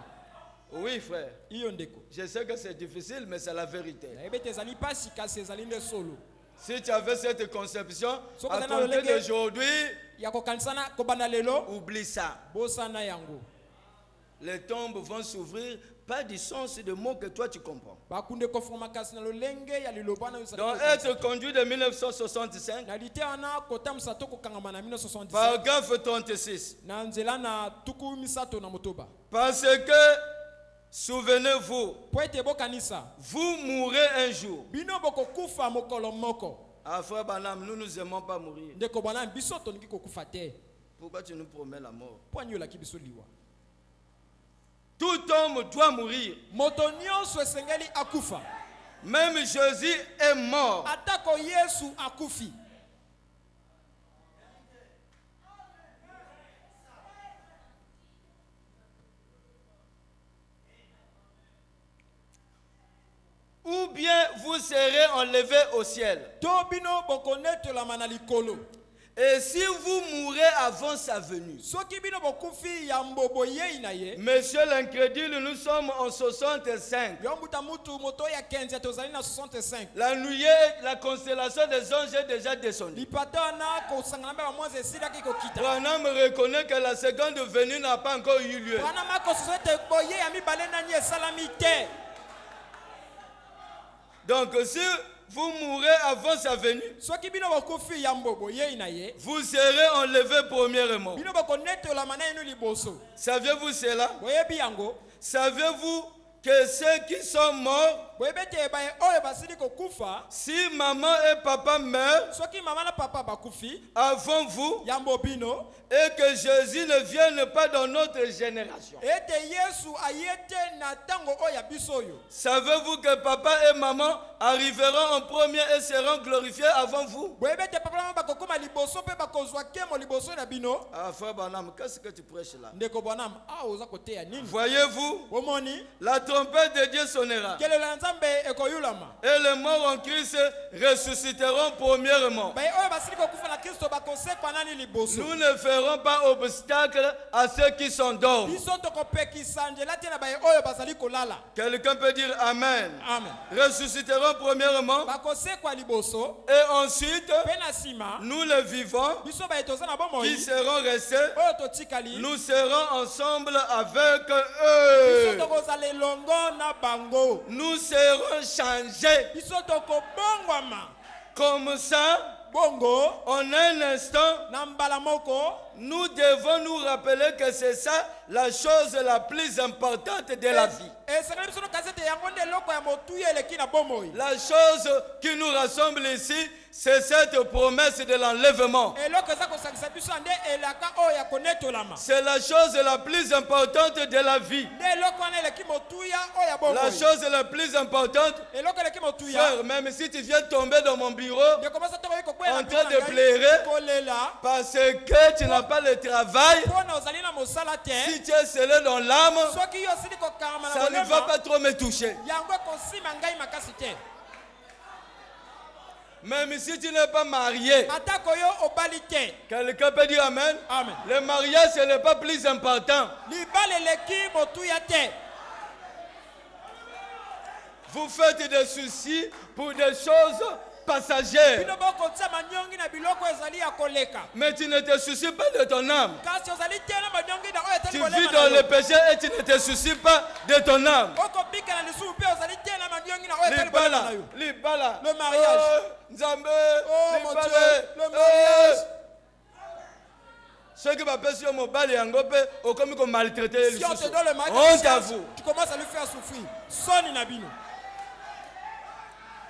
Oui, frère. iyo ndeko Je sais que c'est difficile, mais c'est la vérité. nayebi ete ezali mpasi kasi ezali nde solo. Si tu avais cette conception, So, à kana compter lolenge- d'aujourd'hui, ya kokanisana kobanda lelo oublie ça. bosana yango. Les tombes vont s'ouvrir, pas du sens de mots que toi tu comprends. bakunde kofuma kasi na lolenge ya liloba na yo ezali Donc, kokanisa. être conduit de 1965, na liteya wana kotambusa to kokangama na 1977 paragraphe 36. na nzela na tuku misato na motoba. Parce que, souvenez-vous, po ete bokanisa vous mourrez un jour. bino bokokufa mokolo moko. Ah, frère Banam, nous nous aimons pas mourir. ndeko bwana biso tolingi kokufa te Pourquoi tu nous promets la mort? mpo ani olaki biso liwa. Tout homme doit mourir. moto nyonso esengeli akufa. Même Jésus est mort. atako yesu akufi. Ou bien vous serez enlevés au ciel. to bino bokonetolama na likolo. Et si vous mourrez avant sa venue. soki bino bokufi ya mbobo yei na ye. Monsieur l'incrédule, nous sommes en 65. yo mbuta mutu moto ya 15 tozali na 65. La nuée, la constellation des anges est déjà descendue. lipata wana kosangana mpe bamwanza esilaki kokita. Branham reconnaît que la seconde venue n'a pas encore eu lieu. wana makososo ete boye ya mibale nani esalami te. Donc si vous mourrez avant sa venue, soki bino bakufi yambo boyei na ye vous serez enlevés premièrement. bino bakonetola mana ino liboso Saviez-vous cela? boyebi yango Savez-vous que ceux qui sont morts, boyebi ete baye oyo basili kokufa si maman et papa meurent soki mama na papa bakufi avant vous, yambo bino et que Jésus ne vienne pas dans notre génération, ete yesu ayete na ntango oyo ya biso oyo savez-vous que papa et maman arriveront en premier et seront glorifiés avant vous? boyebi ete papa na mama bakokoma liboso mpe bakozwa kemo liboso na bino Ah, frère Branham, qu'est-ce que tu prêches là? ndeko bwanam awa oza koteya nini Voyez-vous, omoni la trompette de Dieu sonnera. kelelo ya nzambe ekoyulama Et les morts en Christ ressusciteront premièrement. baye oyo basili kokufa na kristo bakosekwa nani liboso Nous ne ferons pas obstacle à ceux qui s'endorment. biso tokopekisa nzela te na baye oyo bazali kolala Quelqu'un peut dire Amen. amen Ressusciteront premièrement. bakosekwa liboso Et ensuite, mpe na nsima nous les vivants biso baye toza na qui bomoi seront restés, oyo totikali nous serons ensemble avec biso eux. tokozala elongo na bango Nous serons changés. biso tokobongwama Comme ça, bongo en un instant, na mbala moko nous devons nous rappeler que c'est ça la chose la plus importante de la vie. esengeli biso tokasi ete yango nde eloko ya motuya eleki na bomoi La chose qui nous rassemble ici, c'est cette promesse de l'enlèvement. eloko eza kosangisa biso nde elaka oyo ya konetolama C'est la chose la plus importante de la vie. nde eloko wana eleki motuya oyo ya La bomoi chose la plus importante, eloko eleki motuya frère, même si tu viens tomber dans mon bureau ndekomosa tokoki kokwela en train de pleurer kolela parce que tu n'as pas le travail, mpo na ozali na mosala te si tu es scellé dans l'âme, soki yo osili kokangama na ça ne va bolema pas trop me toucher. yango ekosima ngai makasi te Même si tu n'es pas marié, atako yo obali te quelqu'un peut dire Amen. amen Le mariage, ce n'est pas plus important. libala eleki motuya te Vous faites des soucis pour des choses passagères. bino bokotia manyongi na biloko ezali ya koleka Mais tu ne te soucies pas de ton âme. kasi ozali te na manyongi na oyo Tu etali vis kolema dans na le yo péché et tu ne te soucies pas de ton âme. okobika na lisusu mpe ozali te na manyongi na oyo etali kolema Libala, na yo libala. Le mariage. Oh, Nzambe, Oh, mon libala. Dieu, le mariage. Ceux qui m'appellent sur mon bal et en gopé, au comme qu'on maltraité les si on te donne le Honte à mariage vous. tu commences à lui faire souffrir soni na bino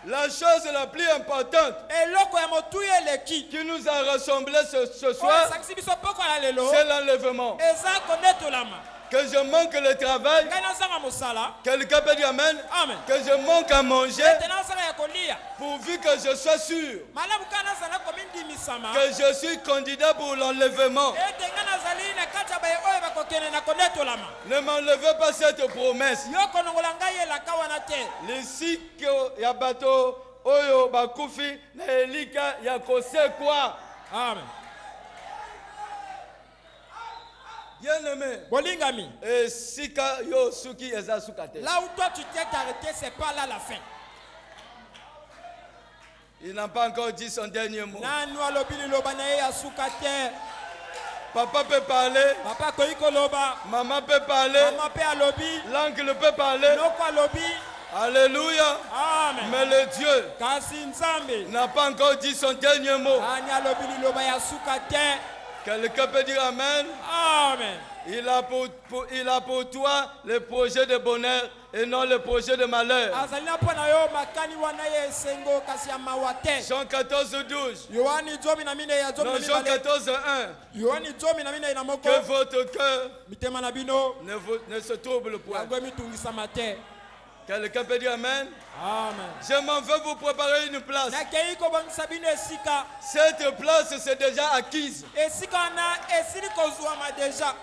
La chose la plus importante eloko ya motuya eleki qui nous a rassemblés ce oyo soir, esangisi biso poko na lelo c'est l'enlèvement. eza konetolama Que je manque le travail, ngai nazanga mosala quelqu'un peut dire Amen. amen Que je manque à manger, ete nazanga ya kolia pourvu que je sois sûr malamu kaka nazala komindimisama que je suis candidat pour l'enlèvement. ete ngai nazali na kati ya baye oyo bakokende na konetolama Ne m'enlevez pas cette promesse. yo konongola ngai elaka wana te Lisiki ya bato oyo bakufi na elika ya kosekwa. amen Bien-aimé, bolingami esika yo suki eza suka te. là où toi tu t'es arrêté c'est pas là la fin Il n'a pas encore dit son dernier mot. nanu alobi liloba na ye ya suka te Papa peut parler, papa akoki koloba maman peut parler, mama mpe alobi l'oncle peut parler. loko alobi Alléluia. amen Mais le Dieu kasi nzambe n'a pas encore dit son dernier mot. ani alobi liloba ya suka te Quelqu'un peut dire Amen. amen Il a pour toi le projet de bonheur et non le projet de malheur. azali na mpo na yo makani wana ye esengo kasi ya mawa te Jean 14, 12. yohani zomi na minei ya zomi Non, na Jean mibale 14, 1. yohani zomi na minei na moko Que votre cœur mitema na bino ne se trouble point. yango emitungisa te Quelqu'un peut dire Amen. amen Je m'en vais vous préparer une place. nakei kobongisa bino esika Cette place, c'est déjà acquise. esika wana esili kozwama deja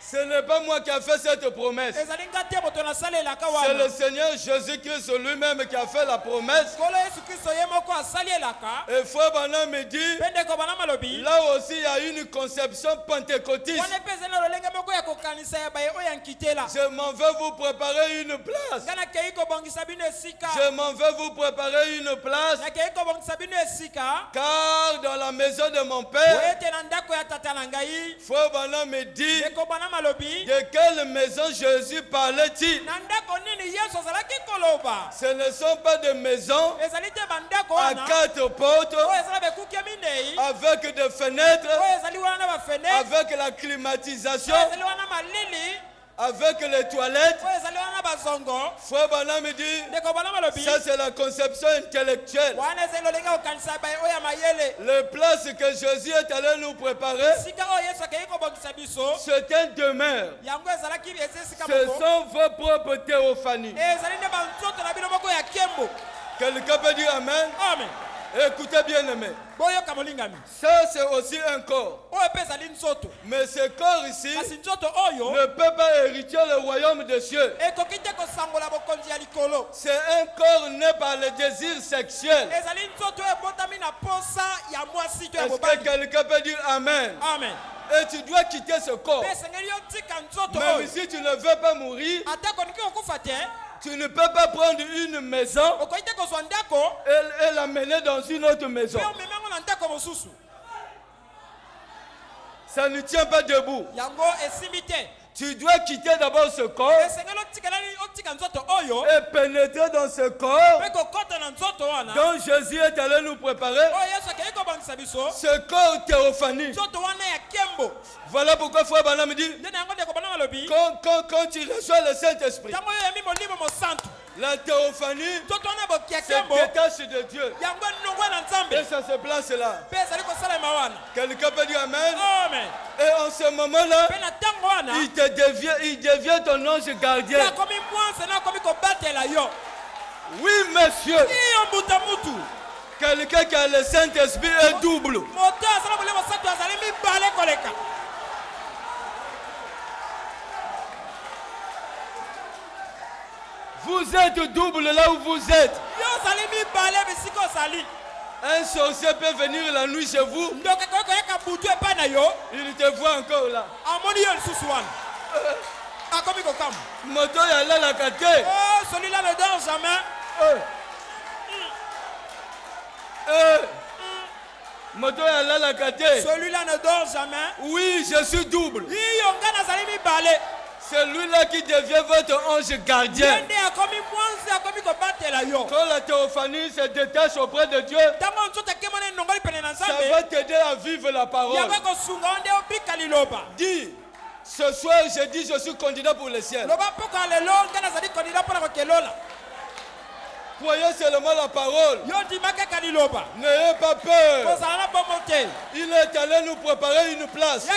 Ce n'est pas moi qui ai fait cette promesse. ezali nga te moto nasalelaka C'est le wana Seigneur Jésus-Christ lui-même qui a fait la promesse. nkolo yesu kristo ye moko asalielaka Et Frère Branham me dit, mpe ndeko bana malobi là aussi il y a une conception pentecôtiste. wana mpe ezali na lolenge moko ya kokanisa ya baye oyo ya nkitela Je m'en vais vous préparer une place. nga nakei kobongisa bino esika Je m'en vais vous préparer une place. nakei kobongisa bino esika Car dans la maison de mon po Père, ete na ndako ya tata na ngai Frère Branham me dit, ndeko bana De quelle maison Jésus parlait-il? Ce ne sont pas des maisons à 4 portes, avec des fenêtres, avec la climatisation, avec les toilettes. Frère Branham dit, ça c'est la conception intellectuelle. Les places que Jésus est allé nous préparer, c'est un demeure. Ce sont vos propres théophanies. Quelqu'un peut dire Amen? Amen. Écoutez bien aimé. Ça c'est aussi un corps. Mais ce corps ici ne peut pas hériter le royaume des cieux. C'est un corps né par le désir sexuel. Est-ce que quelqu'un peut dire Amen? Amen. Et tu dois quitter ce corps. Même si tu ne veux pas mourir, tu ne peux pas prendre une maison et l'amener dans une autre maison. Ça ne tient pas debout. Tu dois quitter d'abord ce corps et pénétrer dans ce corps dont Jésus est allé nous préparer. Ce corps théophanie. Voilà pourquoi Frère Branham dit, quand tu reçois le Saint-Esprit, la théophanie se détache de Dieu. Et ça se place là. Quelqu'un peut dire Amen? Et en ce moment-là, il devient ton ange gardien. Oui, monsieur. Quelqu'un qui a le Saint-Esprit est double. Vous êtes double là où vous êtes. Un sorcier peut venir la nuit chez vous. Il te voit encore là. Moto ya là la kate. Celui-là ne dort jamais. Moto ya là la kate. Celui-là ne dort jamais. Oui, je suis double. Celui-là qui devient votre ange gardien. Quand la théophanie se détache auprès de Dieu, ça va t'aider à vivre la parole. Dis, ce soir je dis je suis candidat pour le ciel. Croyez seulement la parole. N'ayez pas peur. Il est allé nous préparer une place. Ce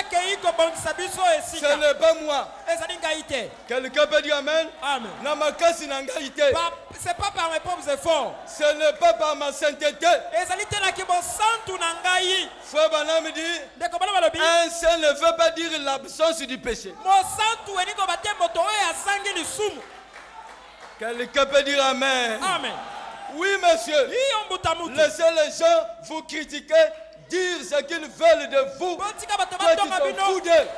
n'est pas moi. Quelqu'un peut dire Amen? C'est pas par mes propres efforts. Ce n'est pas par ma sainteté. Frère Branham dit, un saint ne veut pas dire l'absence du péché. Quelqu'un peut dire Amen? Amen. Oui, monsieur. Laissez les gens vous critiquer, dire ce qu'ils veulent de vous. Toi, tu t'en fous d'eux.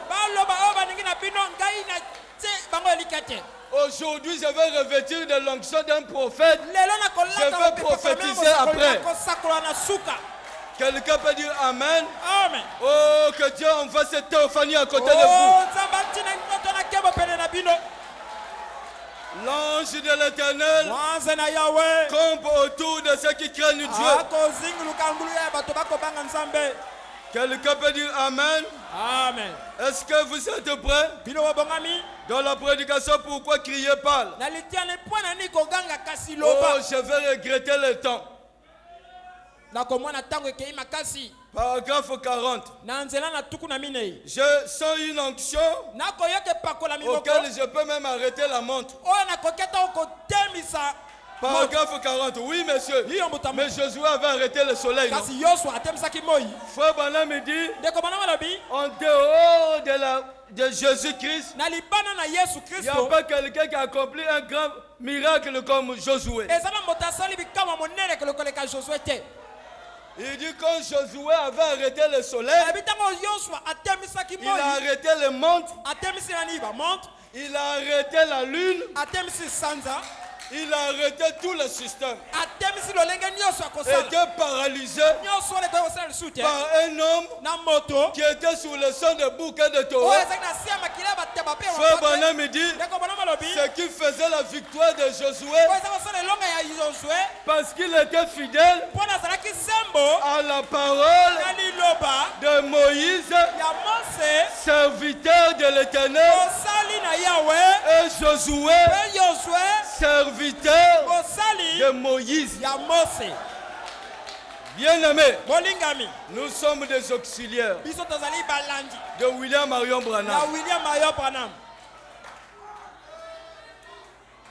Aujourd'hui, je vais revêtir de l'onction d'un prophète. Je vais prophétiser après. Quelqu'un peut dire Amen? Amen. Oh, que Dieu envoie cette théophanie à côté de vous. L'ange de l'Éternel campe autour de ceux qui craignent Dieu. Quelqu'un peut dire Amen? Amen. Est-ce que vous êtes prêts? Dans la prédication, pourquoi crier parle? Oh, je vais regretter le temps. Paragraphe 40. Je sens une onction auquel je peux même arrêter la montre. Paragraphe 40. Oui, monsieur. Mais Josué avait arrêté le soleil. Frère Branham me dit, en dehors de Jésus-Christ, il n'y a pas quelqu'un qui a accompli un grand miracle comme Josué. Il dit quand Josué avait arrêté le soleil, il a arrêté le montre, il a arrêté la lune, il a arrêté tout le système. Il était paralysé par un homme qui était sous le son de bouquets de Torah. Frère Branham dit ce qui faisait la victoire de Josué, parce qu'il était fidèle à la parole de Moïse, serviteur de l'Éternel, et Josué, serviteur de Moïse. Bien-aimés, nous sommes des auxiliaires de William Marion Branham.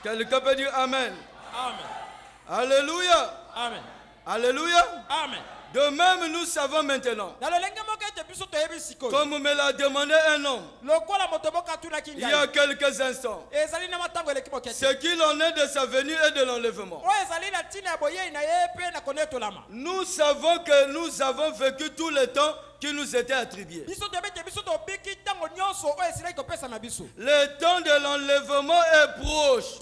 Quelqu'un peut dire Amen. Amen. Alléluia. Amen. Alléluia. Amen. De même, nous savons maintenant, comme me l'a demandé un homme il y a quelques instants, ce qu'il en est de sa venue et de l'enlèvement. Nous savons que nous avons vécu tout le temps qui nous était attribué. Le temps de l'enlèvement est proche.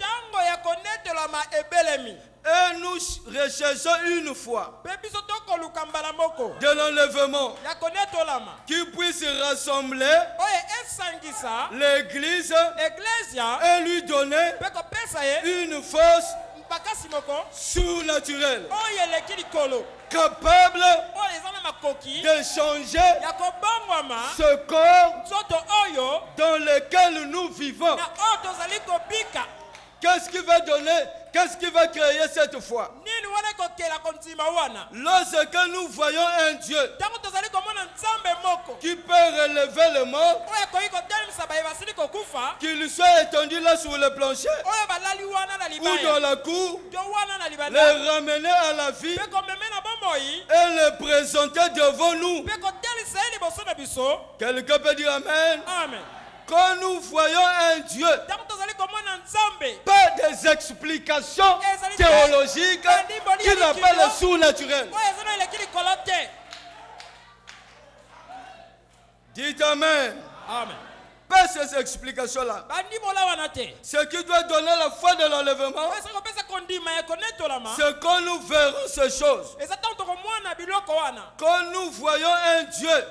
Et nous recherchons une foi de l'enlèvement qui puisse rassembler l'église et lui donner une force surnaturelle capable de changer ce corps dans lequel nous vivons. Qu'est-ce qui va donner? Qu'est-ce qui va créer cette foi? Lorsque nous voyons un Dieu qui peut relever les morts, qu'il soit étendu là sur le plancher ou dans la cour, les ramener à la vie et les présenter devant nous. Quelqu'un peut dire Amen. Amen. Quand nous voyons un Dieu, pas des explications théologiques qu'il appelle le surnaturel. Dites Amen. Amen. Pas ces explications-là. Ce qui doit donner la foi de l'enlèvement, c'est quand nous verrons ces choses. Quand nous voyons un Dieu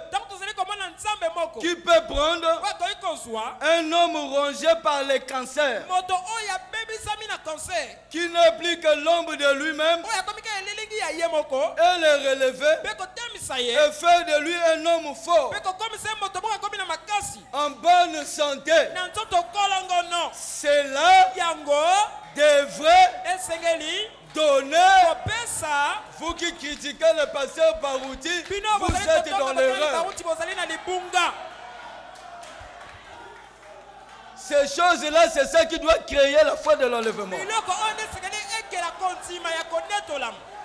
qui peut prendre un homme rongé par les cancers, qui n'est plus que l'ombre de lui-même, et le relever et faire de lui un homme fort, en bonne santé. C'est là devrait donner. Vous qui critiquez le pasteur Barouti, vous êtes dans l'erreur. Ces choses-là, c'est ça qui doit créer la foi de l'enlèvement.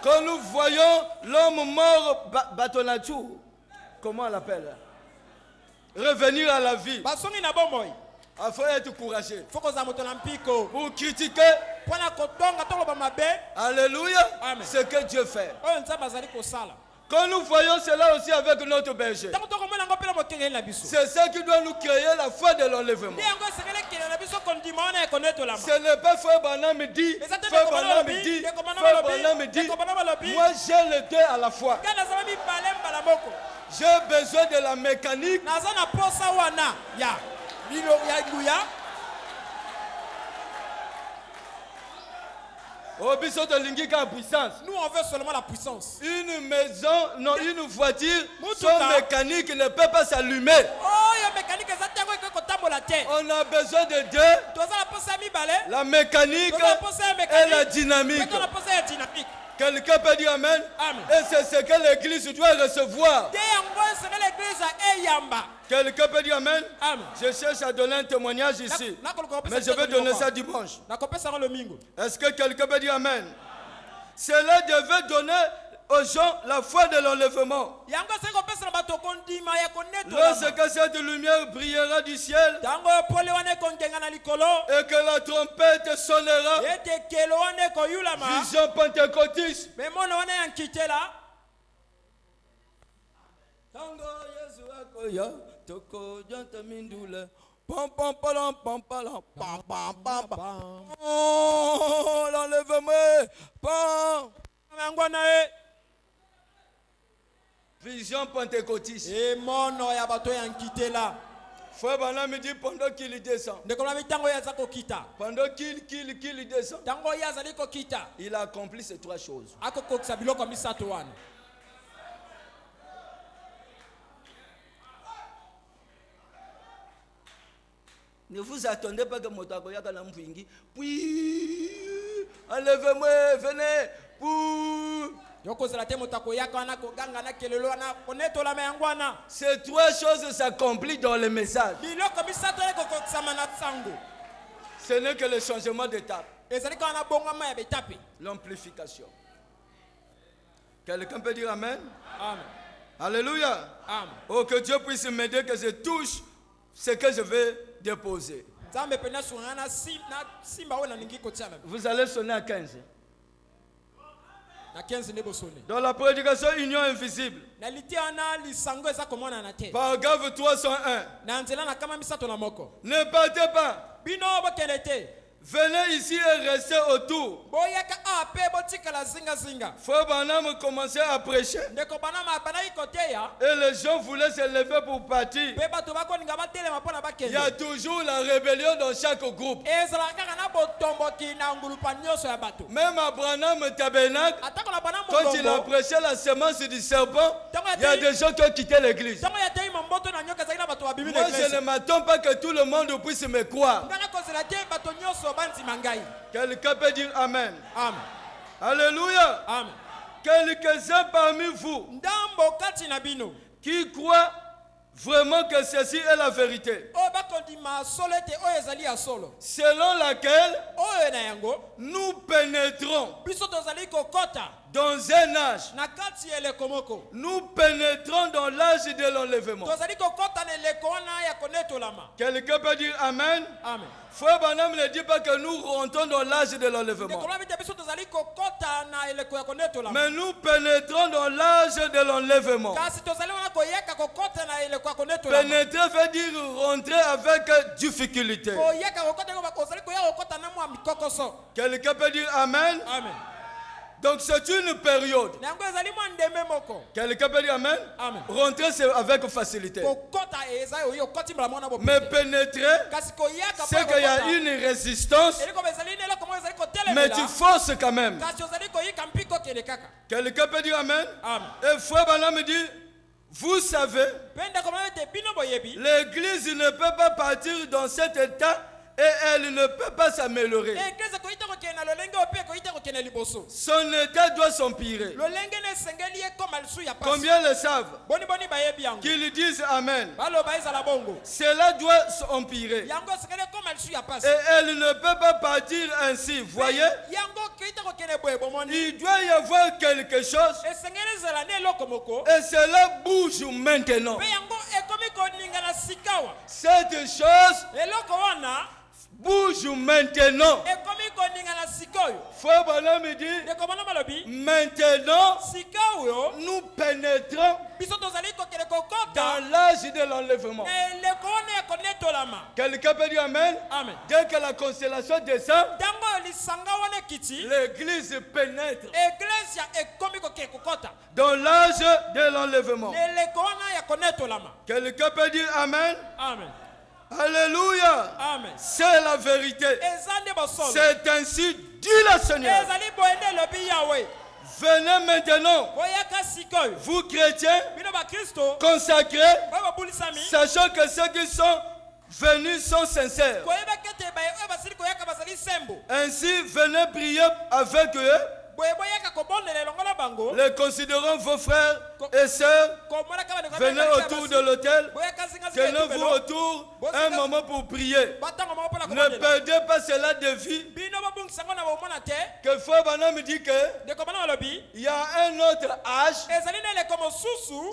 Quand nous voyons l'homme mort, Batonatu, comment on l'appelle? Revenir à la vie. Il faut être courageux. Pour critiquer. Alléluia. Ce que Dieu fait. Quand nous voyons cela aussi avec notre berger, c'est ça qui doit nous créer la foi de l'enlèvement. Ce n'est pas Frère Branham dit, Frère Branham dit, Frère Branham dit. Moi j'ai les deux à la fois. J'ai besoin de la mécanique. Puissance. Nous on veut seulement la puissance. Une maison, non, une voiture, son mécanique ne peut pas s'allumer. On a besoin de deux. La mécanique et la dynamique. Quelqu'un peut dire Amen. Amen. Et c'est ce que l'église doit recevoir. Quelqu'un peut dire Amen. Amen. Je cherche à donner un témoignage ici. Mais je vais donner ça dimanche. Est-ce que quelqu'un peut dire Amen? Cela devait donner aux gens la foi de l'enlèvement. Lorsque cette lumière brillera du ciel et que la trompette sonnera, vision pentecôtiste, vision pentecôtiste. Frère Branham dit pendant qu'il descend. Pendant qu'il descend. Il a accompli ces 3 choses. Ne vous attendez pas que Motako Yakana Mpingi. Puis, enlevez-moi, venez. Ces 3 choses s'accomplissent dans le message. Ce n'est que le changement d'étape. L'amplification. Quelqu'un peut dire Amen? Amen. Alléluia. Amen. Oh, que Dieu puisse m'aider que je touche ce que je vais déposer. Vous allez sonner à 15. Dans la prédication Union Invisible, paragraphe 301. Ne partez pas. Venez ici et restez autour. Frère Branham commençait à prêcher. Et les gens voulaient se lever pour partir. Il y a toujours la rébellion dans chaque groupe. Même à Branham Tabernacle, quand il a prêché la semence du serpent, il y a des gens qui ont quitté l'église. Moi, je ne m'attends pas que tout le monde puisse me croire. Quelqu'un peut dire Amen. Amen. Alléluia. Amen. Quelques-uns parmi vous qui croient vraiment que ceci est la vérité, selon laquelle nous pénétrons dans un âge, nous pénétrons dans l'âge de l'enlèvement. Quelqu'un peut dire Amen. Amen. Frère Branham ne dit pas que nous rentrons dans l'âge de l'enlèvement, mais nous pénétrons dans l'âge de l'enlèvement. Pénétrer veut dire rentrer avec difficulté. Quelqu'un peut dire Amen. Amen. Donc c'est une période. Quelqu'un peut dire Amen. Amen. Rentrer c'est avec facilité. Mais pénétrer, c'est qu'il y a une résistance, mais tu forces quand même. Quelqu'un peut dire Amen. Amen. Et Frère Branham me dit, vous savez, l'église ne peut pas partir dans cet état et elle ne peut pas s'améliorer. Son état doit s'empirer. Combien le savent? Qu'ils disent Amen. Cela doit s'empirer. Et elle ne peut pas partir ainsi. Voyez? Il doit y avoir quelque chose. Et cela bouge maintenant. Cette chose bouge maintenant. Frère Branham me dit, maintenant, nous pénétrons dans l'âge de l'enlèvement. Quelqu'un peut dire Amen. Amen. Dès que la constellation descend, l'église pénètre dans l'âge de l'enlèvement. Quelqu'un peut dire Amen. Amen. Alléluia. Amen. C'est la vérité. C'est ainsi dit le Seigneur. Venez maintenant, vous chrétiens consacrés, sachant que ceux qui sont venus sont sincères. Ainsi, venez prier avec eux. Les considérons vos frères et sœurs. Venez autour de l'autel. Tenez-vous autour un moment pour prier. Ne perdez pas cela de vie. Que Frère Branham me dit que il y a un autre âge.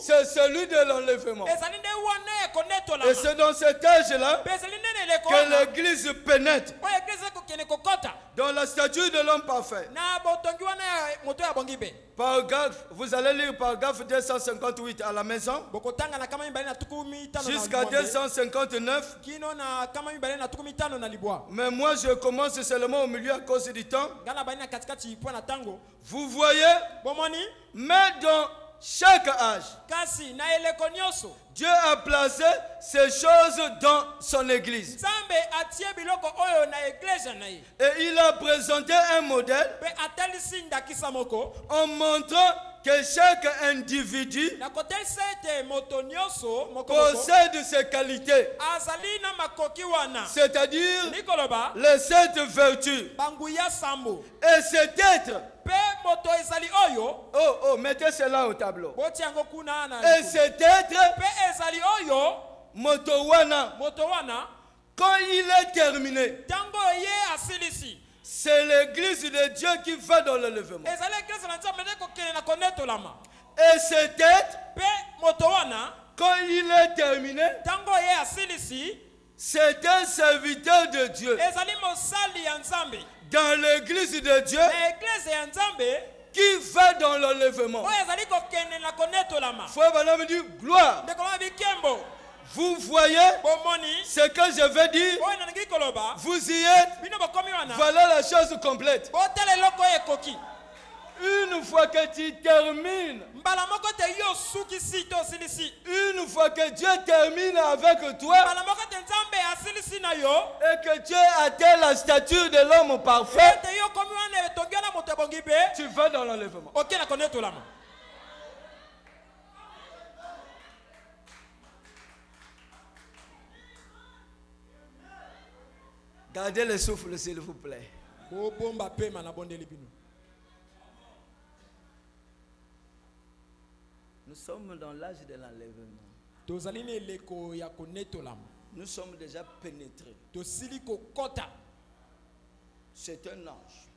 C'est celui de l'enlèvement. Et c'est dans cet âge-là que l'église pénètre dans la statue de l'homme parfait. Paragraphe, vous allez lire paragraphe 258 à la maison jusqu'à 259. Mais moi je commence seulement au milieu à cause du temps. Vous voyez, mais dans chaque âge. Dieu a placé ces choses dans son église. Et il a présenté un modèle en montrant que chaque individu possède ses qualités, c'est-à-dire les 7 vertus. Et cet être, mettez cela au tableau. Et cet être, motowana, quand il est terminé, c'est l'église de Dieu qui va dans l'enlèvement. Et cet être, quand il est terminé, c'est un serviteur de Dieu dans l'église de Dieu qui va dans l'enlèvement. Frère Branham dit gloire. Vous voyez ce que je veux dire? Vous y êtes? Voilà la chose complète. Une fois que tu termines, une fois que Dieu termine avec toi, et que Dieu atteint la stature de l'homme parfait, tu vas dans l'enlèvement. Gardez le souffle, s'il vous plaît. Nous sommes dans l'âge de l'enlèvement. Nous sommes déjà pénétrés. C'est un âge.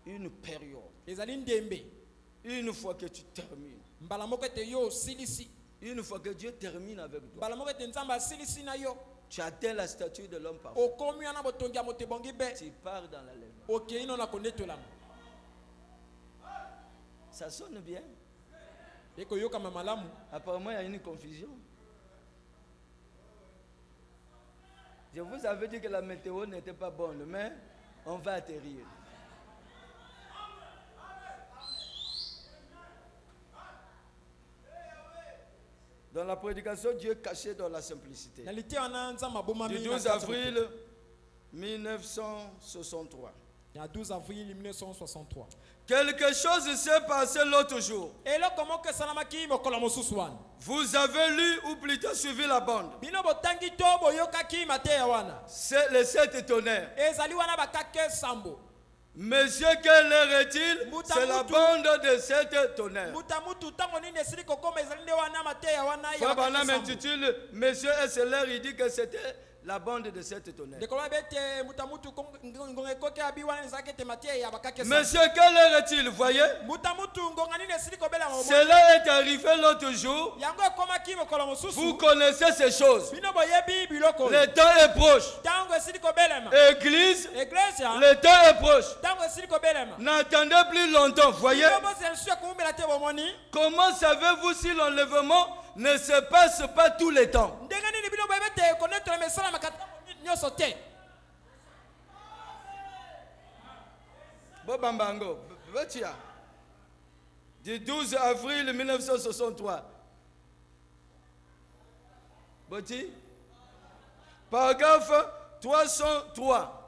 Une période. Une fois que tu termines. Une fois que Dieu termine avec toi. Tu atteins la statue de l'homme parfait. Tu pars dans l'enlèvement. Ça sonne bien. Apparemment, il y a une confusion. Je vous avais dit que la météo n'était pas bonne, mais on va atterrir. Dans la prédication, Dieu est caché dans la simplicité. Du 12 avril 1963. Quelque chose s'est passé l'autre jour. Vous avez lu ou plutôt suivi la bande. C'est les 7 tonnerres. Monsieur, quelle heure est-il? C'est la bande de 7 tonnerres. Frère Branham intitule Monsieur est l'heure, il dit que c'était la bande de 7 tonnerres. Monsieur, quelle heure est-il? Voyez? Cela est arrivé l'autre jour. Vous connaissez ces choses. Le temps est proche. Église, le temps est proche. N'attendez plus longtemps. Voyez? Comment savez-vous si l'enlèvement ne se passe pas tous les temps? Bobambango, du 12 avril 1963. Boti? Paragraphe 303.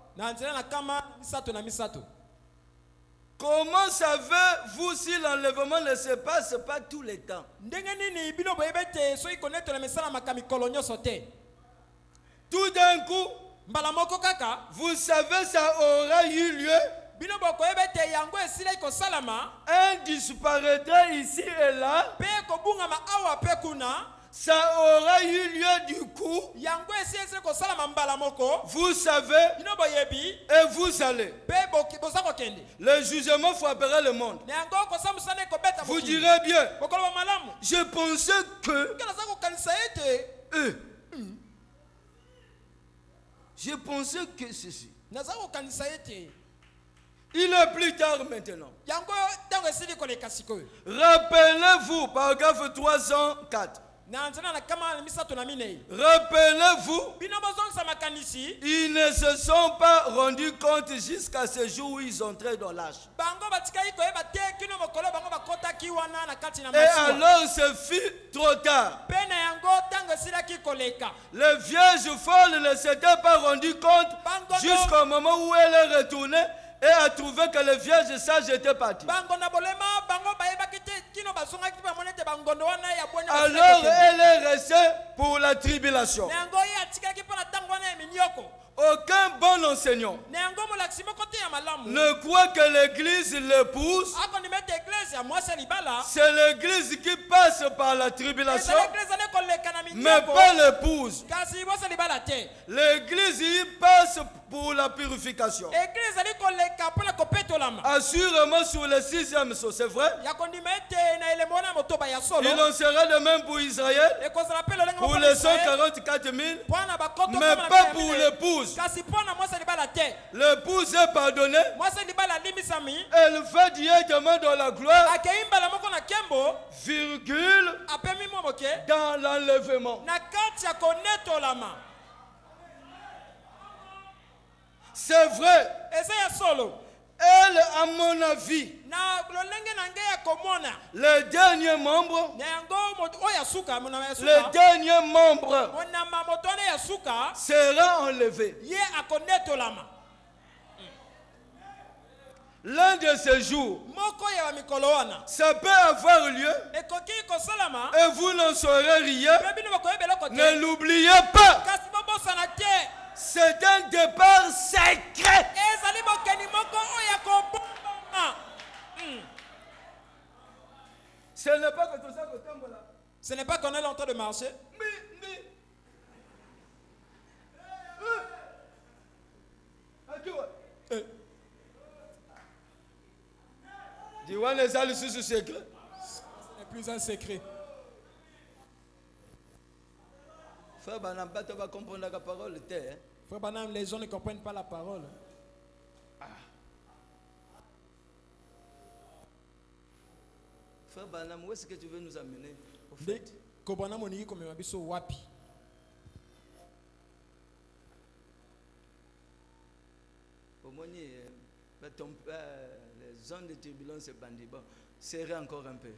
Comment savez-vous si l'enlèvement ne se passe pas tous les temps? Tout d'un coup, vous savez, ça aura eu lieu. Un disparaîtra ici et là. Ça aura eu lieu du coup. Vous savez et vous allez. Le jugement frappera le monde. Vous direz bien. Je pensais que je pensais que ceci. Il est plus tard maintenant. Rappelez-vous, paragraphe 304. Rappelez-vous ils ne se sont pas rendus compte jusqu'à ce jour où ils entraient dans l'âge. Et alors ce fut trop tard. Les vierges folles ne s'étaient pas rendues compte jusqu'au moment où elle est retournée et a trouvé que les vierges sages étaient partis. Alors elle est restée pour la tribulation. Aucun bon enseignant ne croit que l'église l'épouse. C'est l'église qui passe par la tribulation, mais pas l'épouse. L'église y passe pour la purification. Assurément sur le 6e saut, c'est vrai. Il en sera de même pour Israël, pour les 144 000, mais pas pour l'épouse. L'épouse est pardonnée. Elle fait directement dans la gloire, virgule, dans l'enlèvement. C'est vrai. Elle, à mon avis, le dernier membre sera enlevé. L'un de ces jours, ça peut avoir lieu et vous n'en saurez rien. Ne l'oubliez pas. C'est un départ secret. Ce n'est pas que tout ça que tombe là. Ce n'est pas qu'on est en train de marcher. Dis-moi les alliés sous ce secret. Ce n'est plus un secret. Frère Banam, tu vas comprendre la parole. Frère Banam, les gens ne comprennent pas la parole. Frère Banam, où est-ce que tu veux nous amener au fait? Au moins, les zones de turbulence et bandits, bon, serrez encore un peu.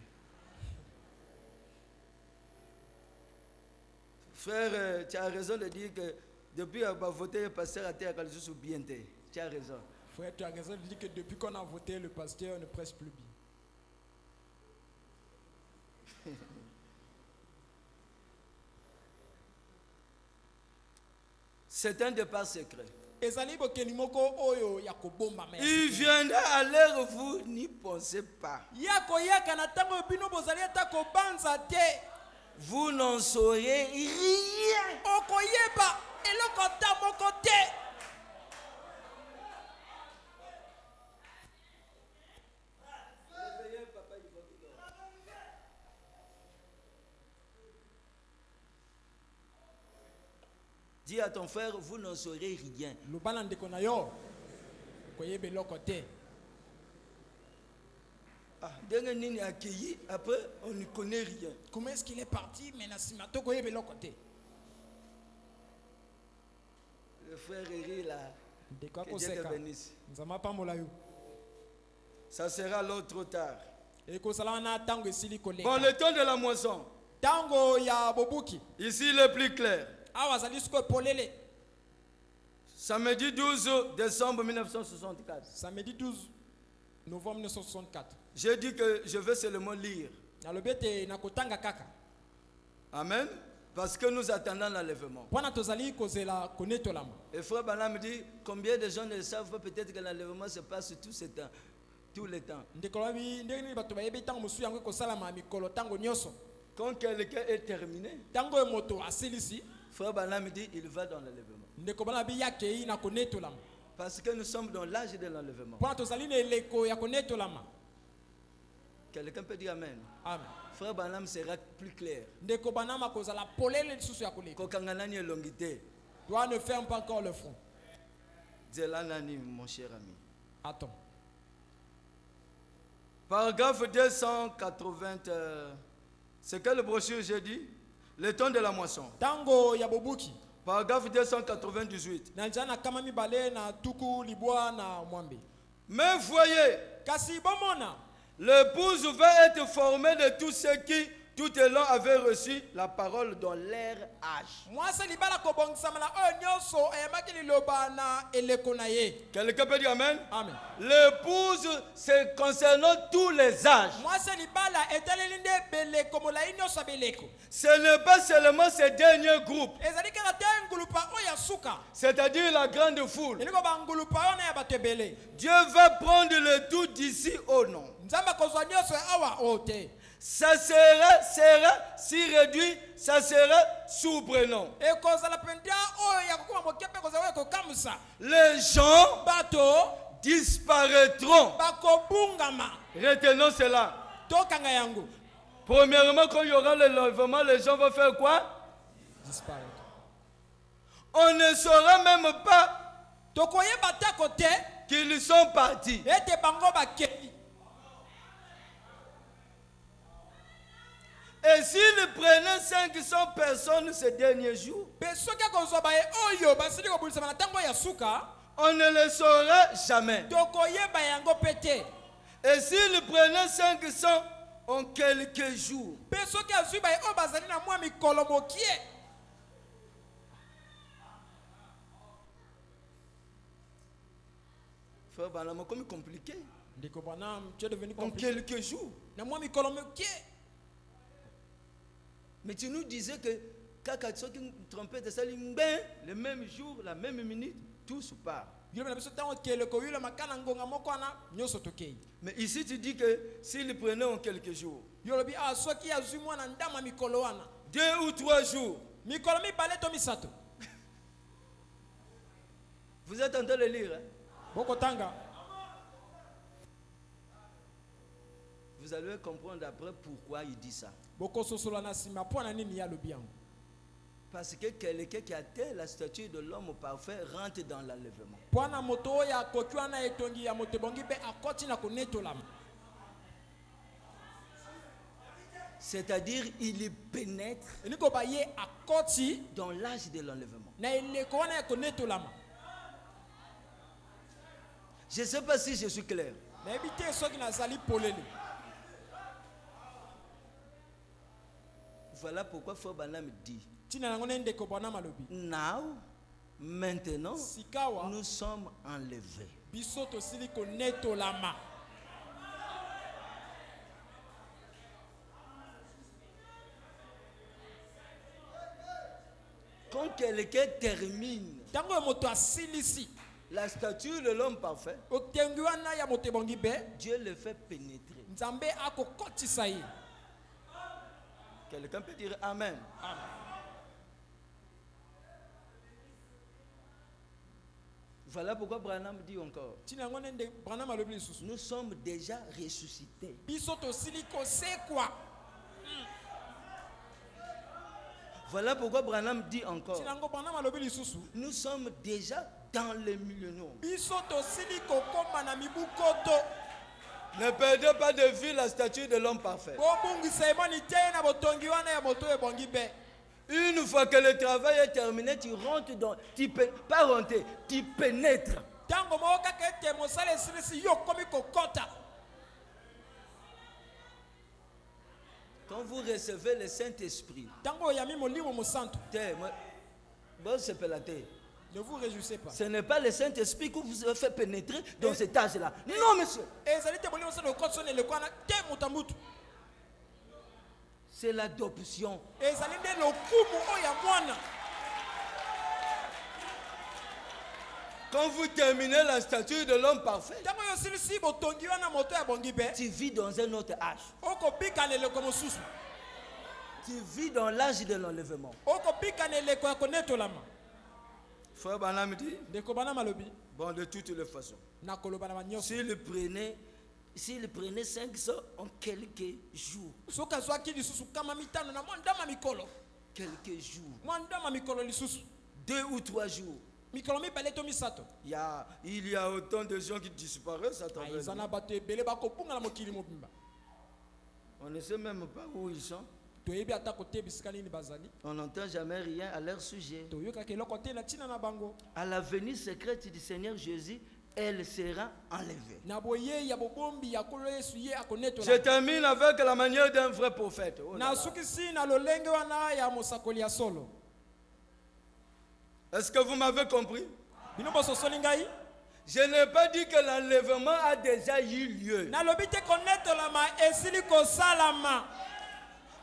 Frère, tu as raison de dire que depuis avoir voté le pasteur à terre, il bien. Tu as raison. Frère, tu as raison de dire que depuis qu'on a voté, le pasteur ne presse plus bien. C'est un départ secret. Il viendra à l'heure où vous n'y pensez pas. Vous n'en saurez rien. Dis à ton frère, vous n'en saurez rien. Accueilli, après on ne connaît rien. Comment est-ce qu'il est parti? Le frère Eri là, que Dieu te bénisse. Ça sera l'autre trop tard. Bon, le temps de la moisson. Ici il est plus clair. Samedi 12 décembre 1964. Samedi 12 novembre 1964. J'ai dit que je vais seulement lire. Amen. Parce que nous attendons l'enlèvement. Et frère Banam me dit, combien de gens ne savent pas peut-être que l'enlèvement se passe tout le temps. Quand quelqu'un est terminé, frère Banam me dit, il va dans l'enlèvement. Parce que nous sommes dans l'âge de l'enlèvement. Quelqu'un peut dire Amen. Amen. Frère Banam sera plus clair. Toi ne ferme pas encore le front. Mon cher ami. Attends. Paragraphe 280. C'est quelle brochure j'ai dit? Le temps de la moisson. Tango Yabobuki. Paragraphe 298. Mais voyez, l'épouse va être formée de tous ceux qui, tout au long, avaient reçu la parole dans leur âge. Quelqu'un peut dire Amen? Amen. L'épouse, c'est concernant tous les âges. Ce n'est pas seulement ces derniers groupes, c'est-à-dire la grande foule. Dieu va prendre le tout d'ici au nom. Ça sera si réduit, ça sera sous-prénom. Les gens disparaîtront. Retenons cela. Premièrement, quand il y aura le lèvement, les gens vont faire quoi? Disparaître. On ne saura même pas qu'ils sont partis. Et s'ils prenaient 500 personnes ces derniers jours, on ne le saura jamais. Et s'ils prenaient 500 en quelques jours, frère Banama, comme compliqué. En quelques jours. Mais tu nous disais que le même jour, la même minute, tout se part. Mais ici tu dis que s'il prenait en quelques jours, 2 ou 3 jours, vous êtes en train de lire, hein? Vous allez comprendre après pourquoi il dit ça. Parce que quelqu'un qui atteint la statue de l'homme parfait rentre dans l'enlèvement. C'est-à-dire, il pénètre dans l'âge de l'enlèvement. Je ne sais pas si je suis clair. Voilà pourquoi Frère Branham dit, maintenant, nous sommes enlevés. Quand quelqu'un termine la statue de l'homme parfait, Dieu le fait pénétrer. Quelqu'un peut dire Amen. Amen. Voilà pourquoi Branham dit encore, nous sommes déjà ressuscités. Voilà pourquoi Branham dit encore, nous sommes déjà dans le millénaire. Ne perdez pas de vue la statue de l'homme parfait. Une fois que le travail est terminé, tu rentres dans... Tu pénètres. Quand vous recevez le Saint-Esprit, ne vous réjouissez pas. Ce n'est pas le Saint-Esprit qui vous a fait pénétrer dans cet âge-là. Non, monsieur. C'est l'adoption. Quand vous terminez la statue de l'homme parfait, tu vis dans un autre âge. Tu vis dans l'âge de l'enlèvement. Frère Branham dit, bon, de toutes les façons, s'il prenait 500 en quelques jours, quelques jours, 2 ou 3 jours, il y a autant de gens qui disparaissent à travers nous. On ne sait même pas où ils sont. On n'entend jamais rien à leur sujet. À la venue secrète du Seigneur Jésus, elle sera enlevée. Je termine avec la manière d'un vrai prophète. Oh là là. Est-ce que vous m'avez compris? Je n'ai pas dit que l'enlèvement a déjà eu lieu.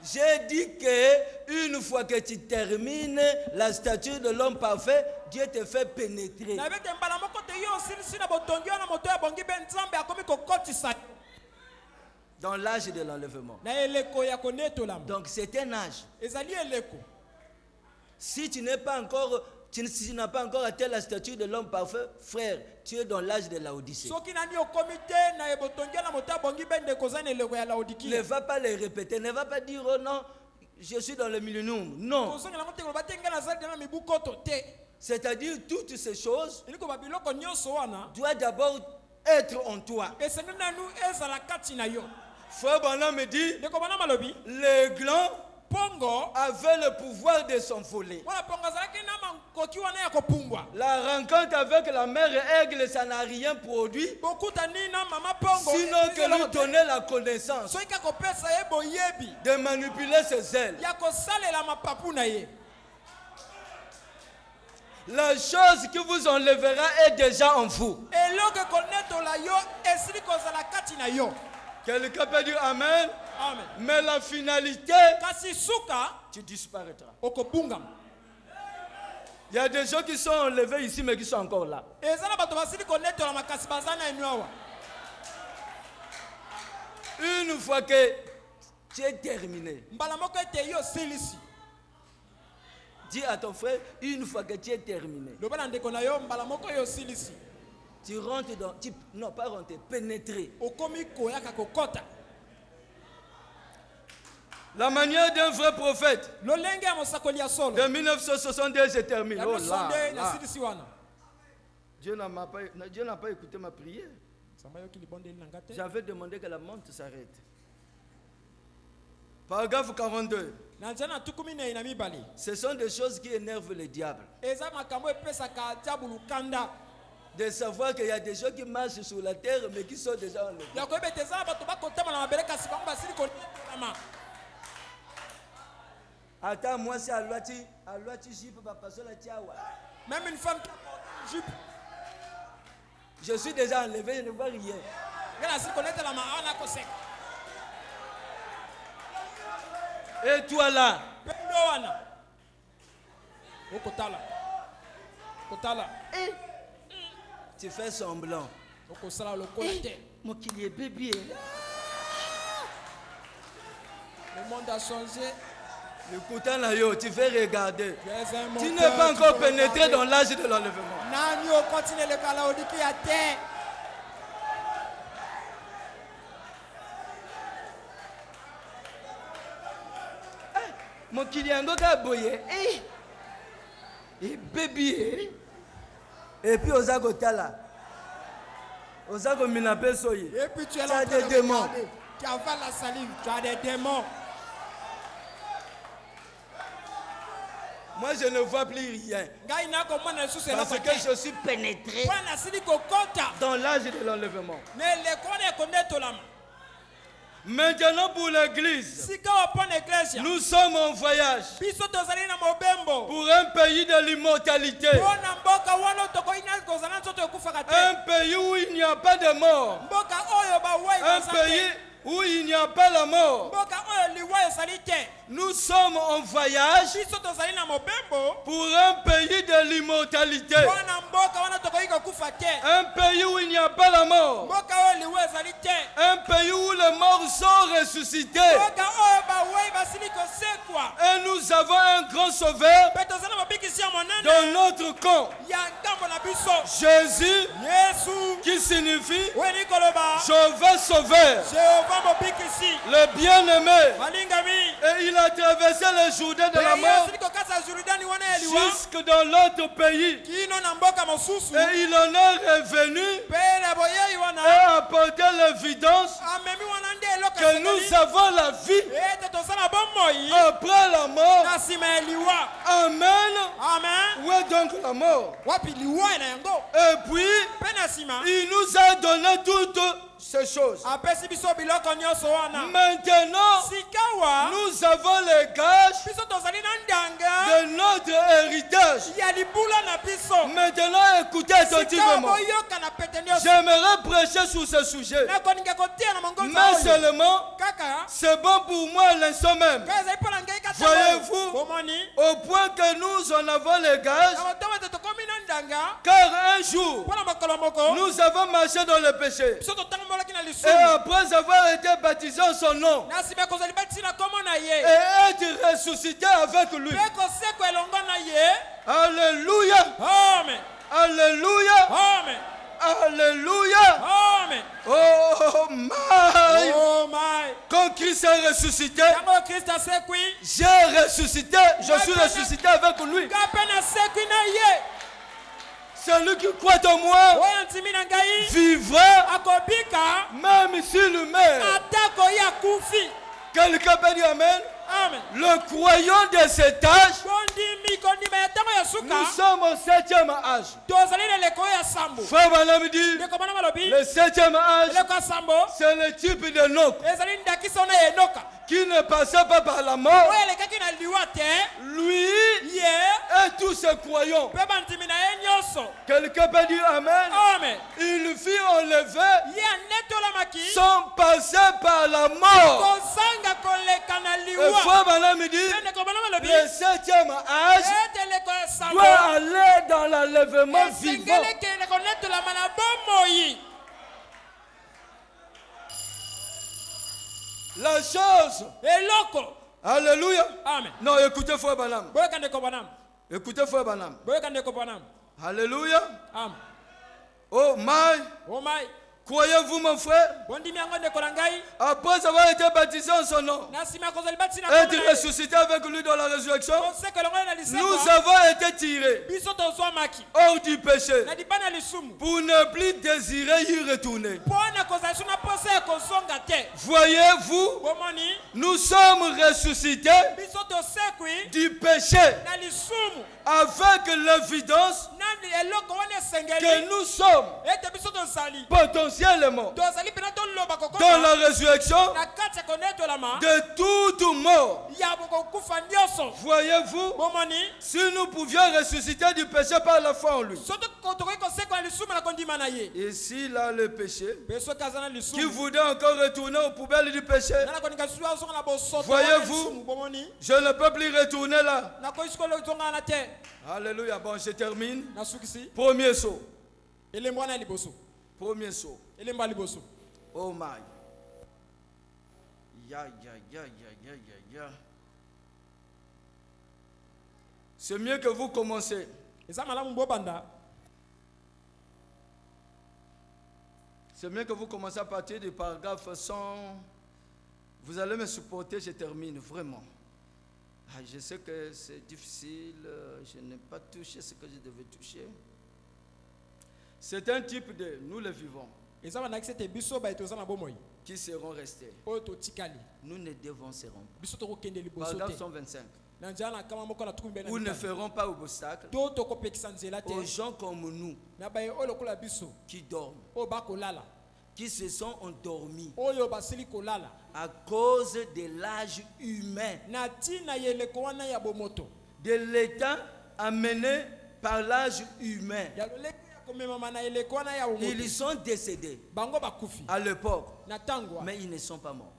J'ai dit que une fois que tu termines la statue de l'homme parfait, Dieu te fait pénétrer. Dans l'âge de l'enlèvement. Donc c'est un âge. Si tu n'es pas encore, si tu n'as pas encore atteint la statue de l'homme parfait, frère, tu es dans l'âge de la Odyssée. Ne va pas les répéter, ne va pas dire oh non, je suis dans le millénium. Non. C'est-à-dire toutes ces choses doivent d'abord être en toi. Frère Branham me dit, les glands avait le pouvoir de s'envoler. La rencontre avec la mère aigle, ça n'a rien produit. Sinon que lui donner la connaissance de manipuler ses ailes. La chose qui vous enlèvera est déjà en vous. Quelqu'un peut dire Amen. Amen. Mais la finalité, tu disparaîtras. Il y a des gens qui sont enlevés ici mais qui sont encore là. Une fois que tu es terminé, dis à ton frère, une fois que tu es terminé, tu rentres dans, non pas rentrer, pénétrer. La manière d'un vrai prophète. De 1962, je termine. Oh là, là. Dieu n'a pas écouté ma prière. J'avais demandé que la montre s'arrête. Paragraphe 42. Ce sont des choses qui énervent le diable. De savoir qu'il y a des gens qui marchent sur la terre mais qui sont déjà enlevés. Attends, moi c'est à l'ouati jupe, papa, même une femme qui a jupe. Je suis déjà enlevé, je ne vois rien. Et toi là? Tu fais semblant. Mon qu'il est bébé. Le monde a changé. Tu fais regarder. Tu n'es pas encore pénétré dans l'âge de l'enlèvement. Mon kiliango ka boye. Et bébé. Et puis aux agotala. Aux agominape soye. Et puis tu as des démons. Tu avales la salive, tu as des démons. Moi je ne vois plus rien. Parce que je suis pénétré dans l'âge de l'enlèvement. Maintenant pour l'église, nous sommes en voyage pour un pays de l'immortalité. Un pays où il n'y a pas de mort. Un pays où il n'y a pas la mort. Nous sommes en voyage pour un pays de l'immortalité. Un pays où il n'y a pas la mort. Un pays où les morts sont ressuscités. Et nous avons un grand sauveur dans notre camp. Jésus, qui signifie Jéhovah sauveur, le bien-aimé. Et il a traversé le Jourdain de la mort jusque dans l'autre pays. Et il en est revenu et a apporté l'évidence que nous avons la vie après la mort. Amen. Où est donc la mort? Et puis, il nous a donné toutes ces choses. Maintenant, nous avons les gages de notre héritage. Maintenant, écoutez attentivement. J'aimerais prêcher sur ce sujet. Mais seulement, c'est bon pour moi l'instant même. Voyez-vous, au point que nous en avons les gages, car un jour, nous avons marché dans le péché. Et après avoir été baptisé en son nom et être ressuscité avec lui. Alléluia. Amen. Alléluia. Amen. Alléluia. Amen. Oh my. Oh my. Quand Christ est ressuscité, j'ai ressuscité, je suis ressuscité avec lui. Celui qui croit en moi vivra même s'il meurt. Quelqu'un peut dire Amen. Amen. Le croyant de cet âge, nous sommes au 7e âge. Frère Branham dit, le 7e âge, c'est le type de Enoch qui ne passait pas par la mort. Lui et tous ses croyants. Quelqu'un peut dire Amen. Amen. Il fut enlevé sans passer par la mort. Et Frère Branham dit, le 7e âge doit aller dans l'enlèvement vivant. La chose. Alléluia. Amen. Non, écoutez Frère Branham. Écoutez Frère Branham. Alléluia. Amen. Oh my. Oh my. Croyez-vous mon frère? Après avoir été baptisé en son nom, être ressuscité avec lui dans la résurrection, nous avons été tirés hors du péché pour ne plus désirer y retourner. Voyez-vous, nous sommes ressuscités du péché avec l'évidence que nous sommes potentiellement dans la résurrection de toute mort. Voyez-vous, si nous pouvions ressusciter du péché par la foi en lui. Ici, là, le péché qui voudrait encore retourner aux poubelles du péché. Voyez-vous, je ne peux plus retourner là. Alléluia. Bon, je termine. Premier saut. Premier saut. Oh my. Ya. C'est mieux que vous commencez. C'est mieux que vous commencez à partir du paragraphe 100. Vous allez me supporter, je termine, vraiment. Je sais que c'est difficile, je n'ai pas touché ce que je devais toucher. C'est un type de nous le vivons qui seront restés. Nous ne dévancerons pas. Paragraphe 125. Ou ne feront pas obstacle aux gens comme nous qui dorment, qui se sont endormis à cause de l'âge humain, de l'état amené par l'âge humain. Ils sont décédés à l'époque, mais ils ne sont pas morts.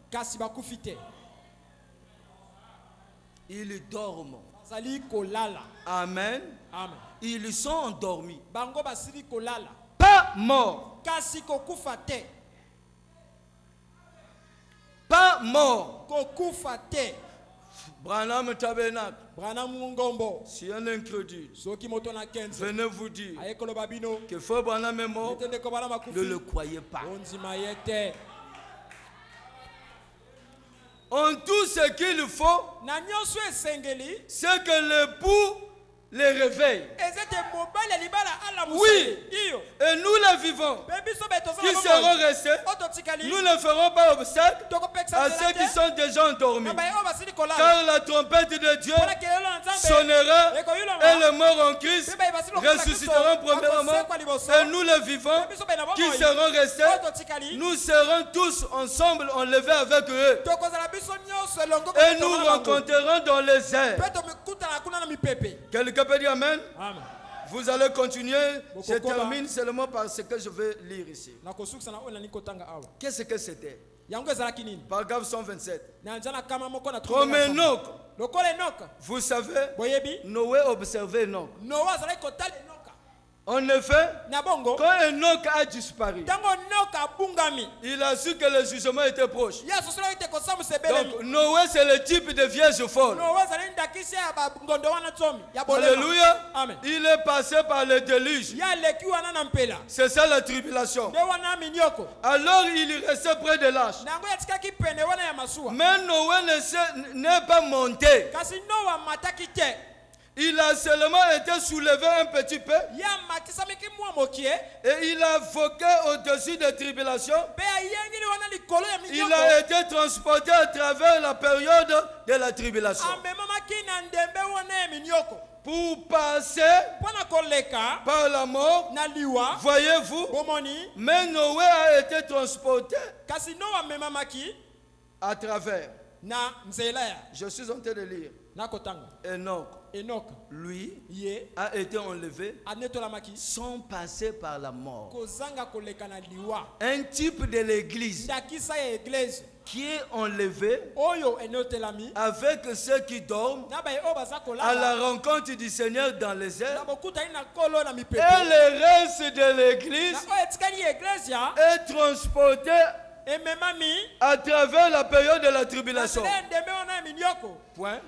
Ils dorment. Amen. Ils sont endormis. Pas morts. Pas mort. Branham Tabernacle. Si un incrédule venez vous dire que Frère Branham est mort, ne le croyez pas. En tout ce qu'il faut, c'est que l'époux les réveille. Oui. Et nous les vivants qui serons restés, nous ne ferons pas obstacle à ceux qui sont déjà endormis. Car la trompette de Dieu sonnera et les morts en Christ ressusciteront premièrement. Et nous les vivants qui seront restés, nous serons tous ensemble enlevés avec eux. Et nous rencontrerons dans les airs. Quelqu'un peut dire Amen? Amen. Vous allez continuer. Je termine seulement par ce que je vais lire ici. Qu'est-ce que c'était? Paragraphe 127. Comme Enoch. Vous savez, Noé observait Enoch. En effet, quand Enoch a disparu, il a su que le jugement était proche. Donc Noé, c'est le type de vierge folle. Alléluia. Il est passé par le déluge. C'est ça la tribulation. Alors il restait près de l'arche. Mais Noé n'est pas monté. Il a seulement été soulevé un petit peu. Et il a voqué au-dessus des tribulations. Il a été transporté à travers la période de la tribulation. Pour passer par la mort, voyez-vous, mais Noé a été transporté à travers. Je suis en train de lire. Enoch, lui, a été enlevé sans passer par la mort. Un type de l'église qui est enlevé avec ceux qui dorment à la rencontre du Seigneur dans les airs. Et le reste de l'église est transporté à travers la période de la tribulation. Point.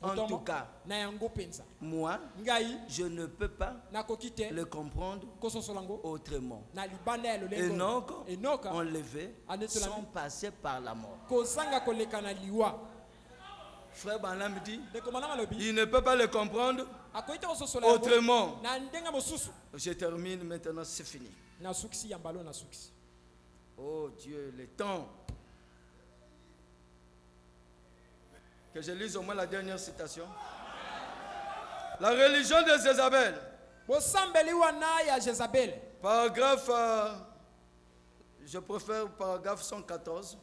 En tout cas, moi, je ne peux pas le comprendre autrement. Enoch enlevé sans passer par la mort. Frère Branham dit, il ne peut pas le comprendre autrement. Je termine maintenant, c'est fini. Oh Dieu, le temps. Que je lise au moins la dernière citation. La religion de Jézabel. Paragraphe, je préfère paragraphe 114.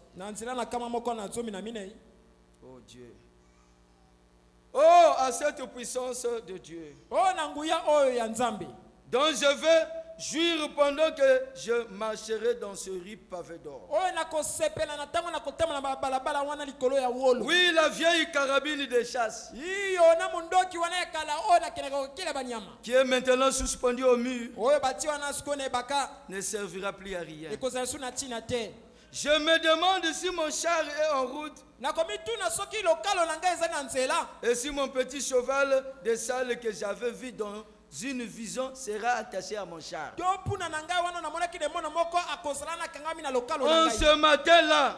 Oh Dieu. Oh, à cette puissance de Dieu. Donc je vais jouir pendant que je marcherai dans ce riz pavé d'or. Oui, la vieille carabine de chasse qui est maintenant suspendue au mur ne servira plus à rien. Je me demande si mon char est en route et si mon petit cheval de salle que j'avais vu dans une vision sera attaché à mon char. En ce matin-là,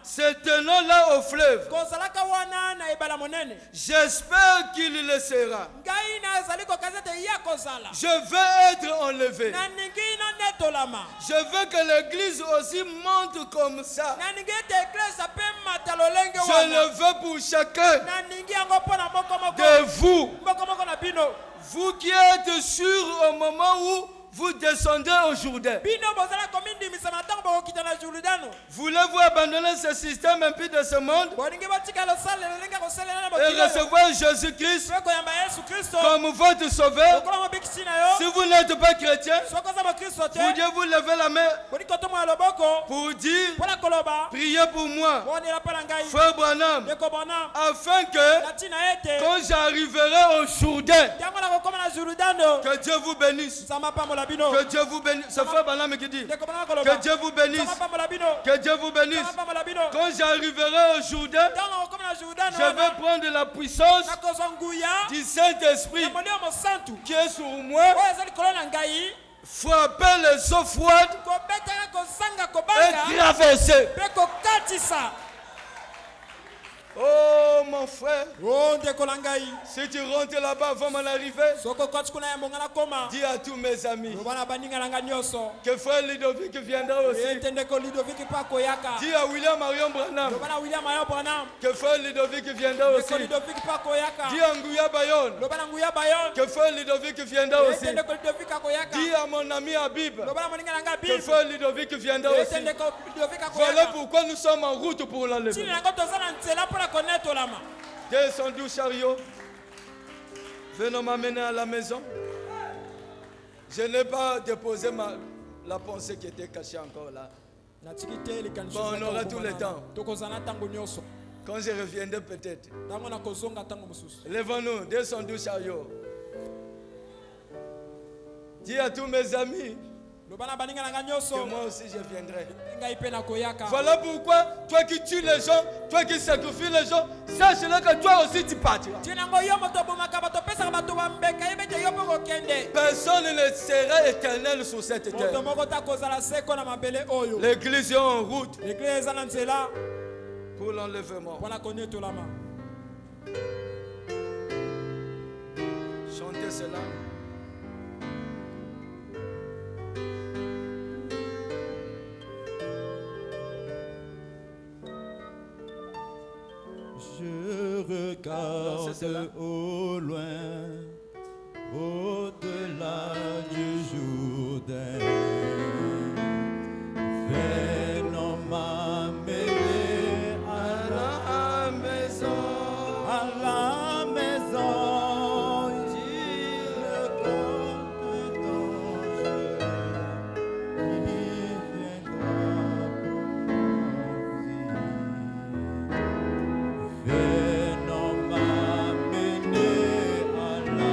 se tenant là au fleuve, j'espère qu'il le sera. Je veux être enlevé. Je veux que l'église aussi monte comme ça. Je le veux pour chacun de vous. Vous qui êtes sûrs au moment où vous descendez au Jourdain. Voulez-vous abandonner ce système impie de ce monde et recevoir Jésus-Christ comme votre sauveur? Si vous n'êtes pas chrétien, pourriez-vous lever la main pour dire, priez pour moi, Frère Branham, afin que quand j'arriverai au Jourdain, que Dieu vous bénisse. Que Dieu vous bénisse. C'est Frère Branham qui dit. Que Dieu vous bénisse. Que Dieu vous bénisse. Quand j'arriverai au Jourdain, je vais prendre la puissance du Saint-Esprit qui est sur moi, frapper les eaux froides et traverser. Oh mon frère, Oh ndeko na ngai. si tu rentres là-bas avant mon arrivée, Soko koti kuna ya mbonga na koma. dis à tous mes amis Lobana baninga na ngai nyonso. que frère Ludovic viendra aussi. Ete ndeko Ludovic pa koyaka. Dis à William Marion Branham Lobana William Marion Branham. que frère Ludovic viendra aussi. Ndeko Ludovic pa koyaka. Dis à Nguya Bayon Lobana Nguya Bayon. que frère Ludovic viendra aussi. Ete ndeko Ludovic akoyaka. Dis à mon ami Habib Lobana moninga na ngai que Bib. frère Ludovic viendra Ete aussi. ndeko Ludovic akoyaka. Voilà pourquoi nous sommes en route pour l'enlèvement. Chini yango tozana nzela pour connaître la main. Descendons chariot. Venons m'amener à la maison. Je n'ai pas déposé la pensée qui était cachée encore là. Bon, on aura tout le temps. Quand je reviendrai peut-être. Lèvons-nous, descendons chariot. Dis à tous mes amis que moi aussi je viendrai. Voilà pourquoi, toi qui tues les gens, toi qui sacrifies les gens, sache-le que toi aussi tu partiras. Personne ne sera éternel sur cette terre. L'église est en route pour l'enlèvement. Chantez cela. Je regarde au loin, au-delà du Jourdain. Venons m'amener à la maison, à la maison. Dis le compte d'ange qui viendra pour nous. Venons m'amener à la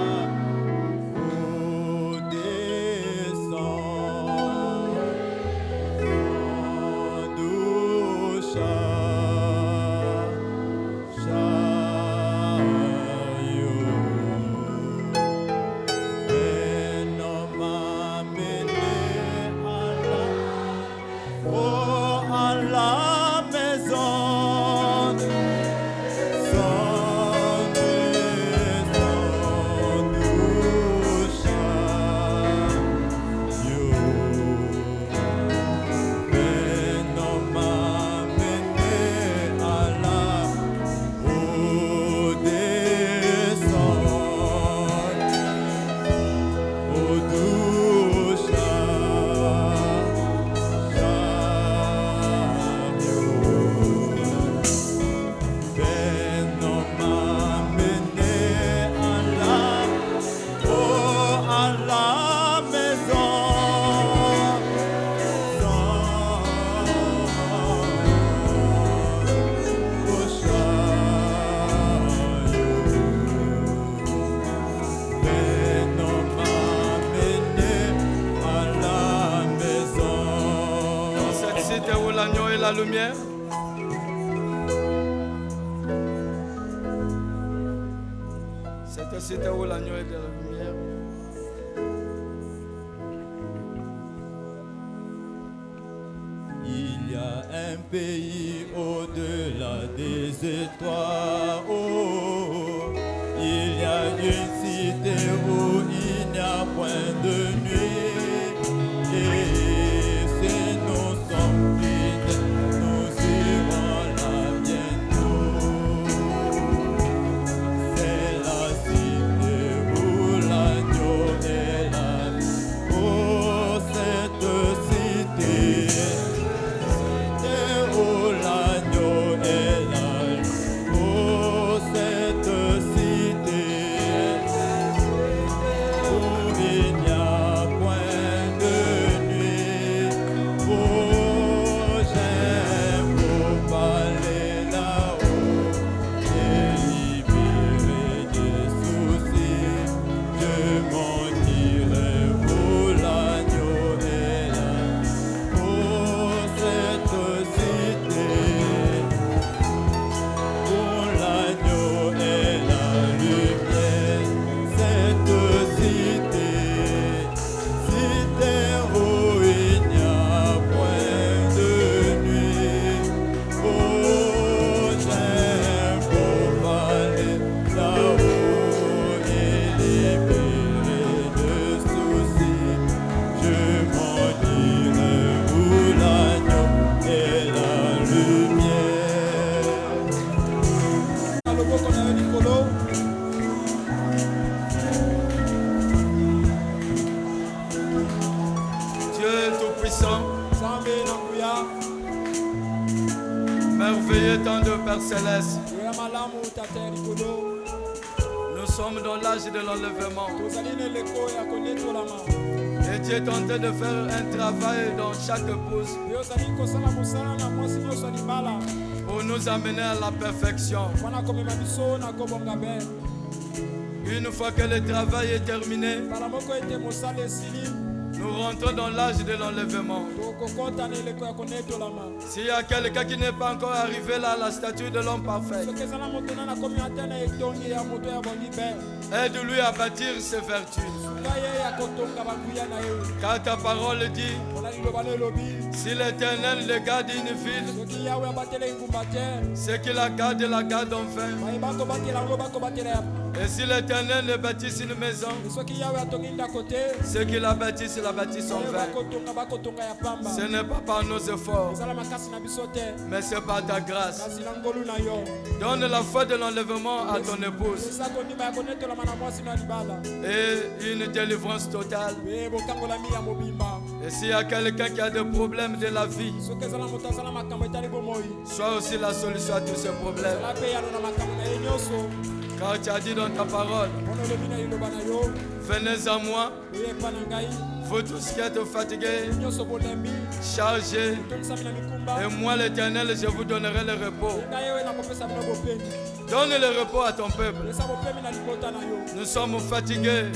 la lumière. Cette cité où l'agneau est de la lumière. Il y a un pays au-delà des étoiles. Oh, il y a une cité où il n'y a point de nuit. Et si nous sommes fidèles, nous irons là bientôt. C'est la cité où l'agneau est là. Oh, cette cité. Oh, l'agneau est là. Oh, cette cité où il n'y a point Tout-Puissant, merveilleux temps de Père Céleste, nous sommes dans l'âge de l'enlèvement. Et Dieu est en train de faire un travail dans chaque épouse pour nous amener à la perfection. Une fois que le travail est terminé, nous rentrons dans l'âge de l'enlèvement. S'il y a quelqu'un qui n'est pas encore arrivé là à la statue de l'homme parfait, aide-lui à bâtir ses vertus. Car ta parole dit, si l'Éternel le garde une ville, c'est qu'il la garde en vain. Et si l'Éternel le bâtisse une maison, c'est qu'il la bâtisse en vain. Ce n'est pas par nos efforts, mais c'est par ta grâce. Donne la foi de l'enlèvement à ton épouse et une délivrance totale. Et s'il y a quelqu'un qui a des problèmes de la vie, sois aussi la solution à tous ces problèmes. Car tu as dit dans ta parole, venez à moi, vous tous qui êtes fatigués, chargés, et moi l'Éternel, je vous donnerai le repos. Donne le repos à ton peuple. Nous sommes fatigués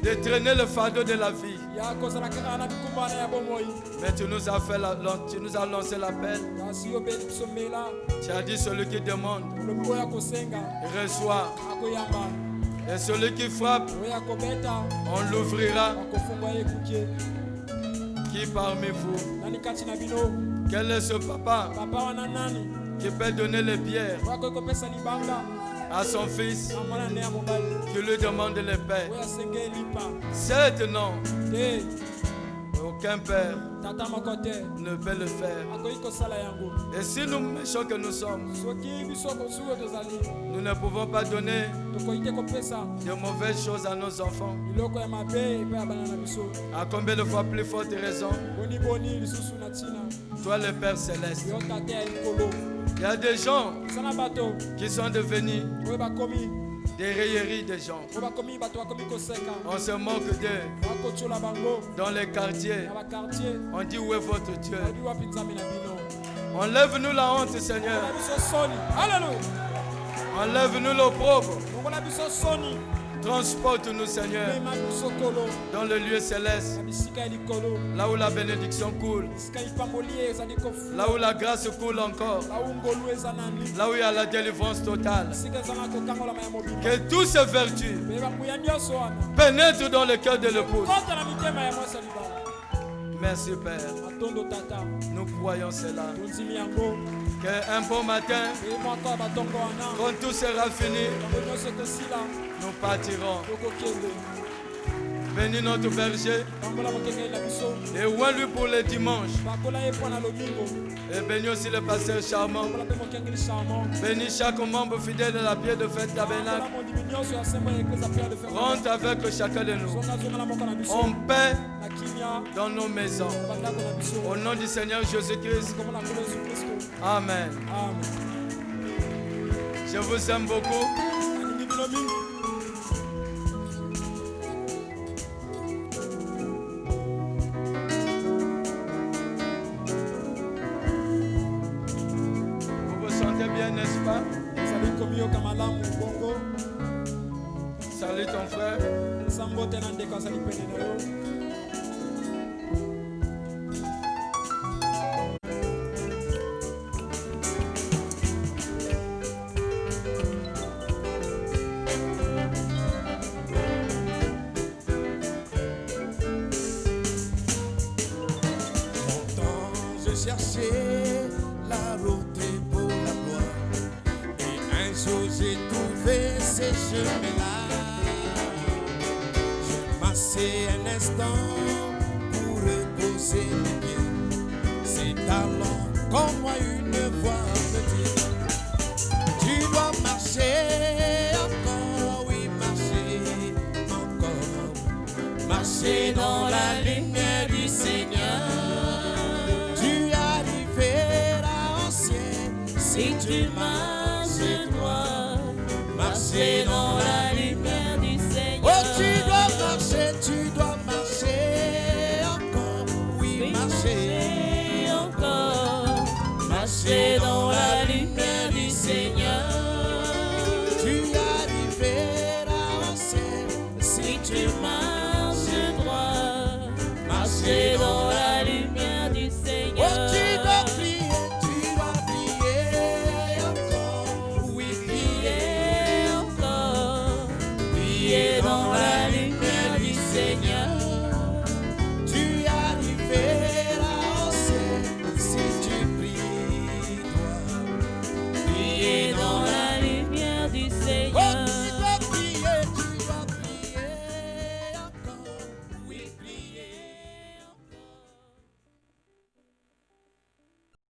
de traîner le fardeau de la vie. Mais tu nous as lancé l'appel. Tu as dit celui qui demande reçoit. Et celui qui frappe, on l'ouvrira. Qui parmi vous? Quel est ce papa qui peut donner les pierres à son fils qui lui demande les paix? Certes non. Aucun père ne peut le faire. Et si nous méchants que nous sommes, nous ne pouvons pas donner de mauvaises choses à nos enfants. À combien de fois plus forte raison, toi le Père Céleste. Il y a des gens qui sont devenus des railleries des gens. On se moque d'eux. Dans les quartiers, on dit où est votre Dieu? Enlève-nous la honte, Seigneur. Enlève-nous l'opprobre. Transporte-nous, Seigneur, dans le lieu céleste, là où la bénédiction coule, là où la grâce coule encore, là où il y a la délivrance totale. Que toutes ces vertus pénètrent dans le cœur de l'épouse. Merci Père. Nous croyons cela. Qu'un bon matin, quand tout sera fini, nous partirons. Bénis notre berger et ouvre-lui pour le dimanche. Et bénis aussi le pasteur charmant. Bénis chaque membre fidèle de la pierre de fête tabernacle. Rentre avec chacun de nous en paix dans nos maisons. Au nom du Seigneur Jésus-Christ. Amen. Je vous aime beaucoup. N'est-ce pas? Salut ton frère. Longtemps je cherchais la route pour la gloire. J'ai trouvé ces chemins-là. Je m'assieds un instant pour reposer mes pieds. C'est alors comme moi une voix me dit: tu dois marcher encore, oui marcher encore. marcher dans la lumière du Seigneur. Tu arriveras au ciel si tu marches droit. Marcher dans la lumière du Seigneur. Oh, tu dois marcher encore. Oui, marcher encore. Marcher